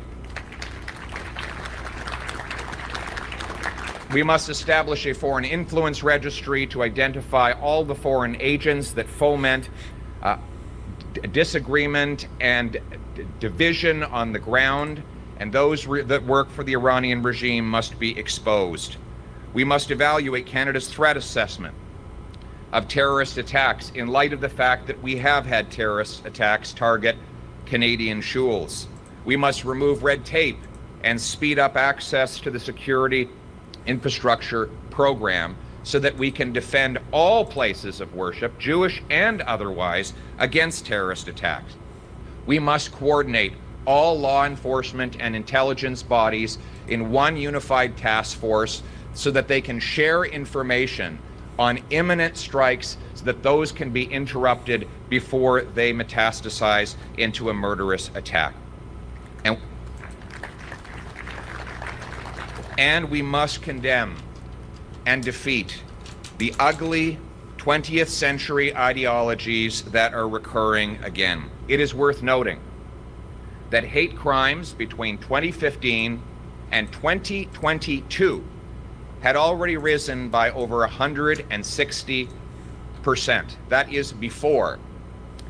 We must establish a foreign influence registry to identify all the foreign agents that foment disagreement and division on the ground, and those that work for the Iranian regime must be exposed. We must evaluate Canada's threat assessment of terrorist attacks in light of the fact that we have had terrorist attacks target Canadian schools. We must remove red tape and speed up access to the security infrastructure program so that we can defend all places of worship, Jewish and otherwise, against terrorist attacks. We must coordinate all law enforcement and intelligence bodies in one unified task force so that they can share information on imminent strikes so that those can be interrupted before they metastasize into a murderous attack. And we must condemn and defeat the ugly 20th century ideologies that are recurring again. It is worth noting that hate crimes between 2015 and 2022 had already risen by over 160%. That is before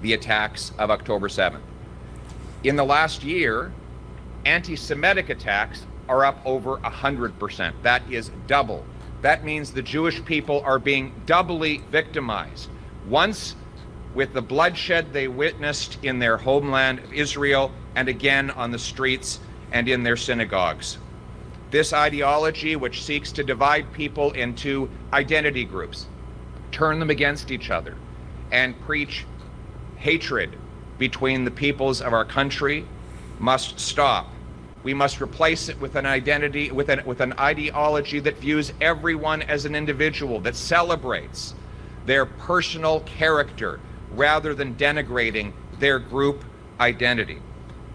the attacks of October 7th. In the last year, anti-Semitic attacks are up over 100%. That is double. That means the Jewish people are being doubly victimized. Once with the bloodshed they witnessed in their homeland of Israel, and again on the streets and in their synagogues. This ideology, which seeks to divide people into identity groups, turn them against each other, and preach hatred between the peoples of our country, must stop. We must replace it with an identity, with an ideology that views everyone as an individual, that celebrates their personal character rather than denigrating their group identity.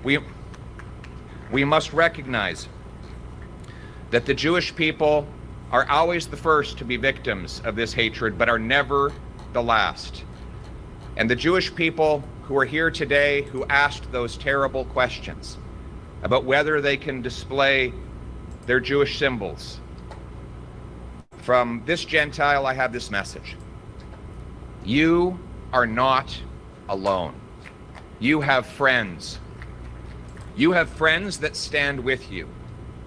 We must recognize that the Jewish people are always the first to be victims of this hatred, but are never the last. And the Jewish people who are here today who asked those terrible questions about whether they can display their Jewish symbols. From this Gentile, I have this message. You are not alone. You have friends. You have friends that stand with you,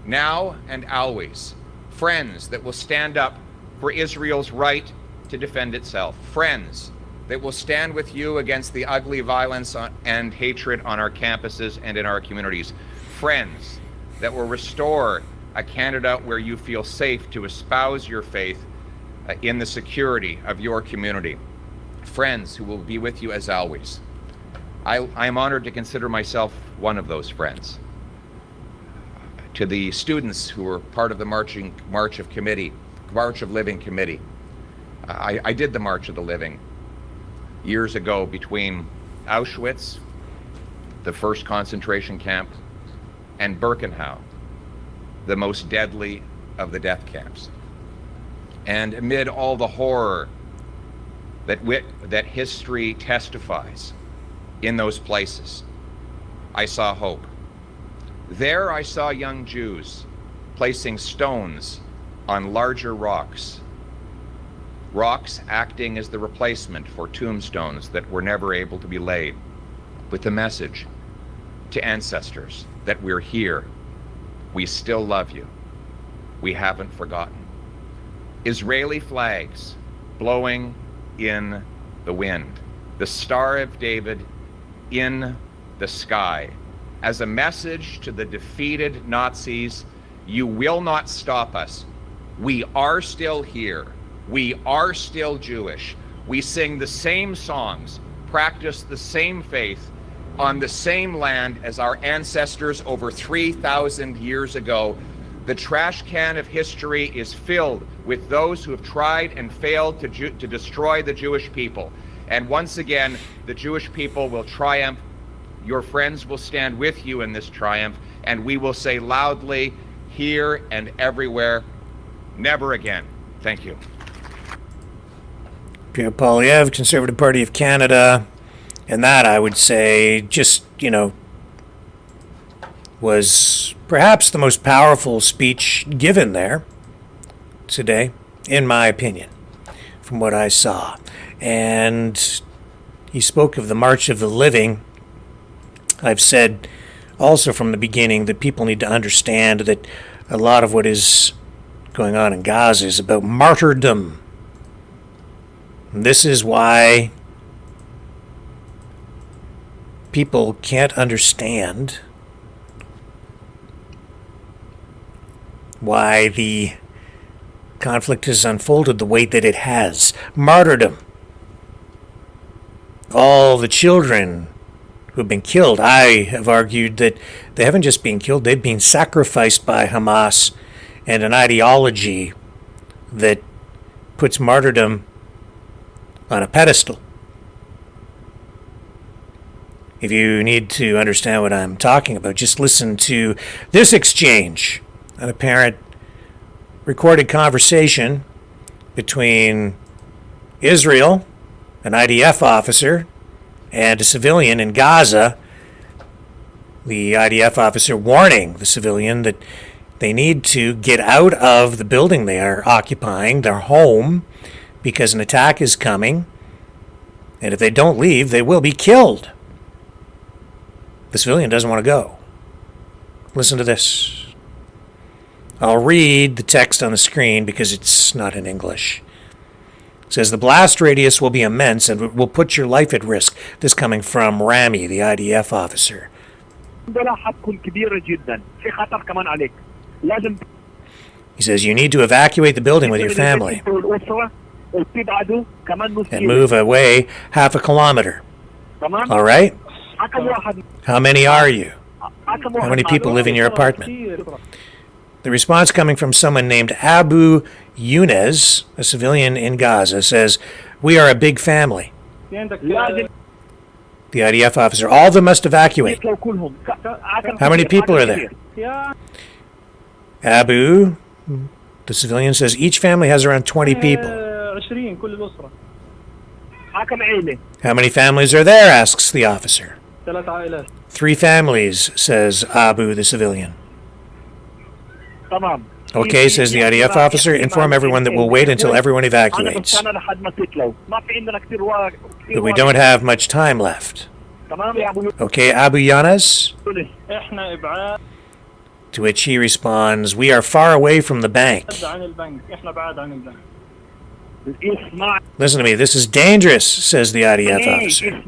now and always. Friends that will stand up for Israel's right to defend itself. Friends that will stand with you against the ugly violence and hatred on our campuses and in our communities. Friends that will restore a Canada where you feel safe to espouse your faith in the security of your community. Friends who will be with you as always. I am honored to consider myself one of those friends. To the students who were part of the March of Living Committee. I did the March of the Living years ago between Auschwitz, the first concentration camp, and Birkenau, the most deadly of the death camps. And amid all the horror that history testifies in those places, I saw hope. There I saw young Jews placing stones on larger rocks, rocks acting as the replacement for tombstones that were never able to be laid, with the message to ancestors that we're here, we still love you, we haven't forgotten. Israeli flags blowing in the wind, the Star of David in the sky, as a message to the defeated Nazis: you will not stop us. We are still here. We are still Jewish. We sing the same songs, practice the same faith, on the same land as our ancestors over 3,000 years ago. The trash can of history is filled with those who have tried and failed to destroy the Jewish people. And once again, the Jewish people will triumph. Your friends will stand with you in this triumph, and we will say loudly, here and everywhere, never again. Thank you. Pierre Poilievre, Conservative Party of Canada, and that, I would say, just, was perhaps the most powerful speech given there today, in my opinion, from what I saw. And he spoke of the March of the Living. I've said also from the beginning that people need to understand that a lot of what is going on in Gaza is about martyrdom. And this is why people can't understand why the conflict has unfolded the way that it has. Martyrdom. All the children who have been killed, I have argued that they haven't just been killed, they've been sacrificed by Hamas and an ideology that puts martyrdom on a pedestal. If you need to understand what I'm talking about, just listen to this exchange, an apparent recorded conversation between Israel, an IDF officer, and a civilian in Gaza. The IDF officer warning the civilian that they need to get out of the building they are occupying, their home, because an attack is coming, and if they don't leave, they will be killed. The civilian doesn't want to go. Listen to this. I'll read the text on the screen because it's not in English. It says, the blast radius will be immense and will put your life at risk. This coming from Rami, the IDF officer. He says, you need to evacuate the building with your family and move away half a kilometer. All right? How many are you? How many people live in your apartment? The response coming from someone named Abu Yunus, a civilian in Gaza, says, we are a big family. The IDF officer, all of them must evacuate. How many people are there? Abu, the civilian, says each family has around 20 people. How many families are there, asks the officer. 3 families, says Abu, the civilian. Okay, says the IDF officer, inform everyone that we'll wait until everyone evacuates. But we don't have much time left. Okay, Abu Yanas? To which he responds, we are far away from the bank. Listen to me, this is dangerous, says the IDF officer.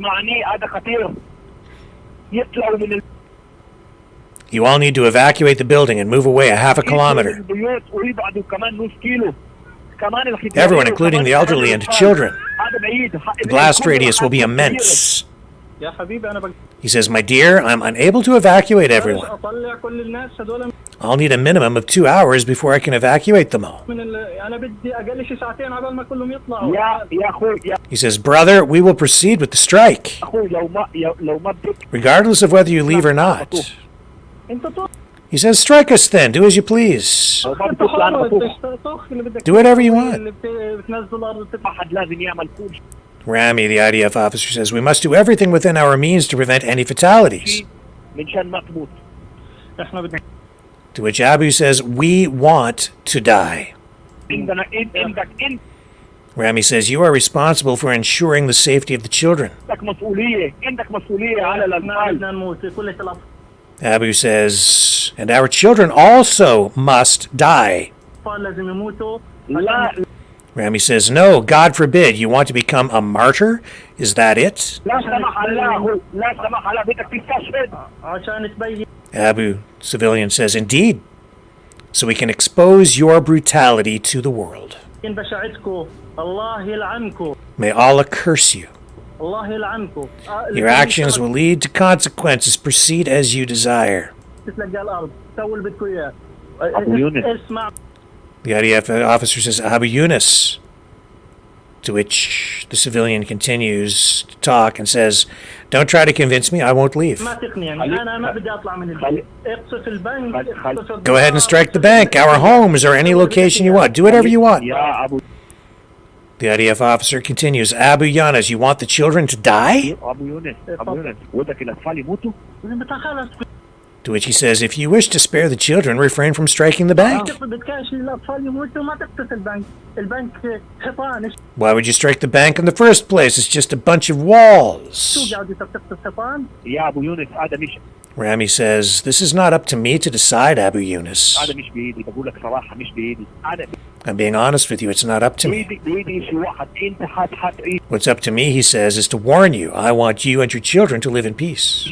You all need to evacuate the building and move away a half a kilometer. Everyone, including the elderly and children. The blast radius will be immense. He says, my dear, I'm unable to evacuate everyone. I'll need a minimum of 2 hours before I can evacuate them all. He says, brother, we will proceed with the strike, regardless of whether you leave or not. He says, strike us then, do as you please. Do whatever you want. Rami, the IDF officer, says, we must do everything within our means to prevent any fatalities. To which Abu says, we want to die. Rami says, you are responsible for ensuring the safety of the children. Abu says, and our children also must die. Rami says, no, God forbid. You want to become a martyr? Is that it? Abu Civilian says, indeed. So we can expose your brutality to the world. May Allah curse you. Your actions will lead to consequences. Proceed as you desire. The IDF officer says, Abu Yunus. To which the civilian continues to talk and says, don't try to convince me, I won't leave. Go ahead and strike the bank, our homes, or any location you want. Do whatever you want. The IDF officer continues, Abu Yunus, you want the children to die? To which he says, if you wish to spare the children, refrain from striking the bank. Why would you strike the bank in the first place? It's just a bunch of walls. Rami says, this is not up to me to decide, Abu Yunus. I'm being honest with you, it's not up to me. What's up to me, he says, is to warn you. I want you and your children to live in peace.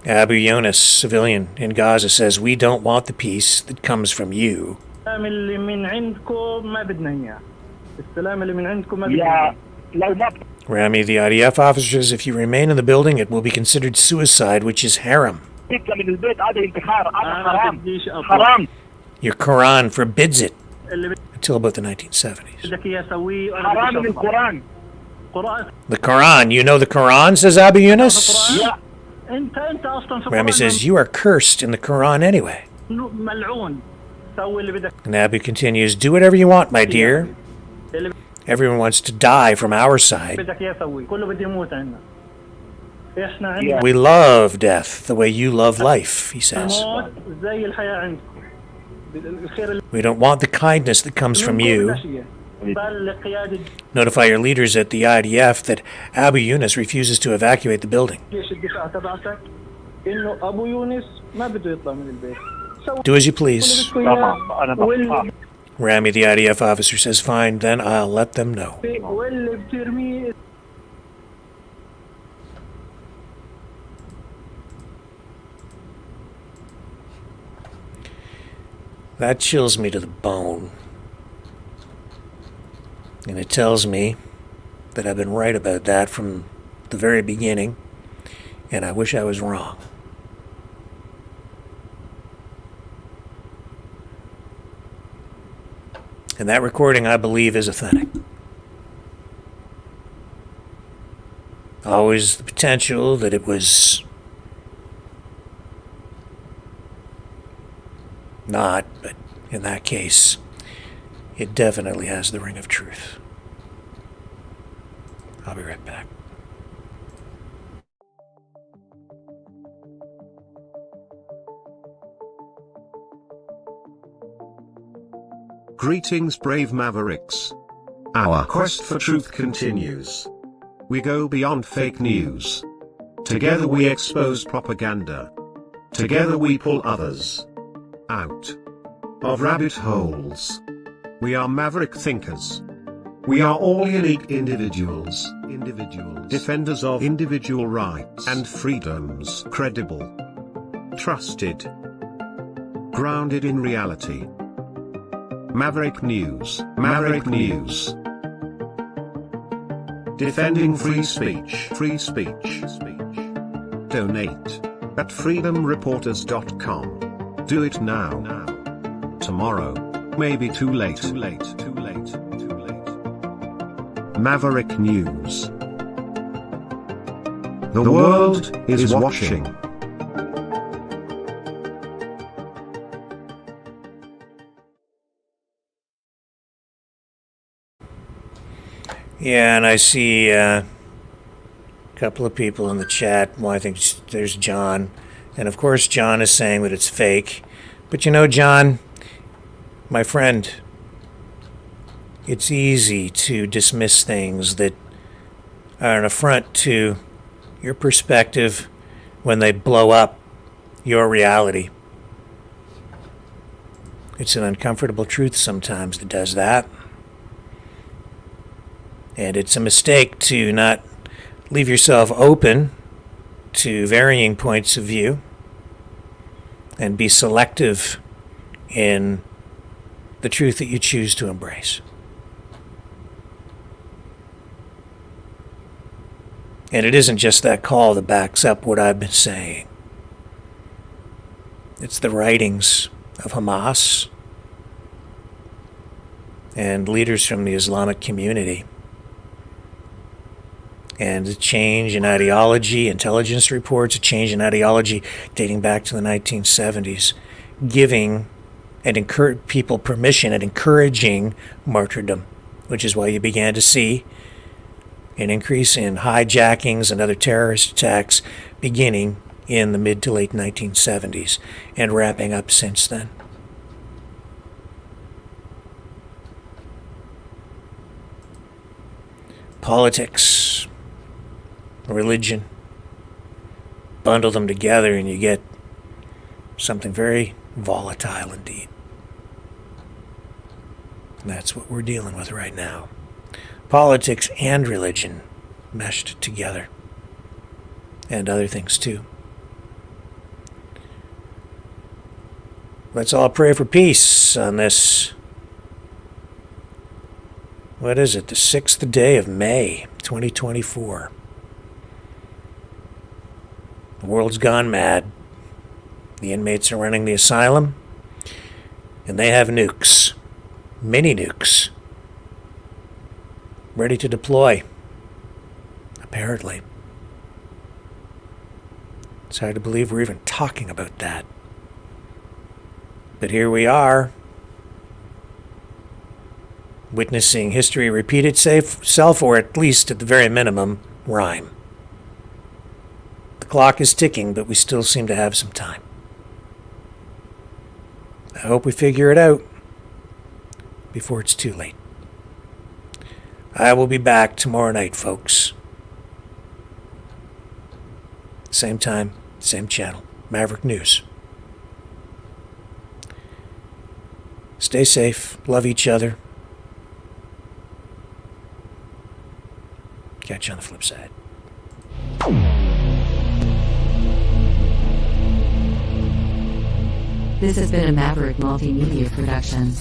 Abu Yunus, civilian in Gaza, says, we don't want the peace that comes from you. Rami, the IDF officer, says, if you remain in the building, it will be considered suicide, which is haram. Your Quran forbids it until about the 1970s. The Quran, you know the Quran, says Abu Yunus? Rami says, you are cursed in the Quran anyway. And Abu continues, do whatever you want, my dear. Everyone wants to die from our side. We love death the way you love life, he says. We don't want the kindness that comes from you. Notify your leaders at the IDF that Abu Yunus refuses to evacuate the building. Do as you please. Rami, the IDF officer, says, fine, then I'll let them know. That chills me to the bone. And it tells me that I've been right about that from the very beginning, and I wish I was wrong. And that recording, I believe, is authentic. Always the potential that it was not, but in that case, it definitely has the ring of truth. I'll be right back. Greetings, brave Mavericks. Our quest for truth continues. We go beyond fake news. Together we expose propaganda. Together we pull others out of rabbit holes. We are maverick thinkers. We are all unique individuals, defenders of individual rights and freedoms, credible, trusted, grounded in reality. Maverick News, Maverick News. Defending free speech, free speech. Donate at freedomreporters.com. Do it now. Tomorrow, maybe too late. Maverick News. The world is watching. Yeah, and I see a couple of people in the chat. Well, I think there's John. And of course, John is saying that it's fake. But you know, John, my friend, it's easy to dismiss things that are an affront to your perspective when they blow up your reality. It's an uncomfortable truth sometimes that does that. And it's a mistake to not leave yourself open to varying points of view and be selective in the truth that you choose to embrace. And it isn't just that call that backs up what I've been saying. It's the writings of Hamas and leaders from the Islamic community. And a change in ideology, intelligence reports, a change in ideology dating back to the 1970s, giving and encourage people permission and encouraging martyrdom, which is why you began to see an increase in hijackings and other terrorist attacks beginning in the mid to late 1970s and wrapping up since then. Politics, religion, bundle them together and you get something very volatile indeed. And that's what we're dealing with right now. Politics and religion meshed together. And other things too. Let's all pray for peace on this, what is it, the 6th day of May, 2024. The world's gone mad. The inmates are running the asylum, and they have nukes, mini nukes, ready to deploy, apparently. It's hard to believe we're even talking about that. But here we are, witnessing history repeat itself, or at least, at the very minimum, rhyme. The clock is ticking, but we still seem to have some time. I hope we figure it out before it's too late. I will be back tomorrow night, folks. Same time, same channel, Maverick News. Stay safe, love each other. Catch you on the flip side. This has been a Maverick Multimedia production.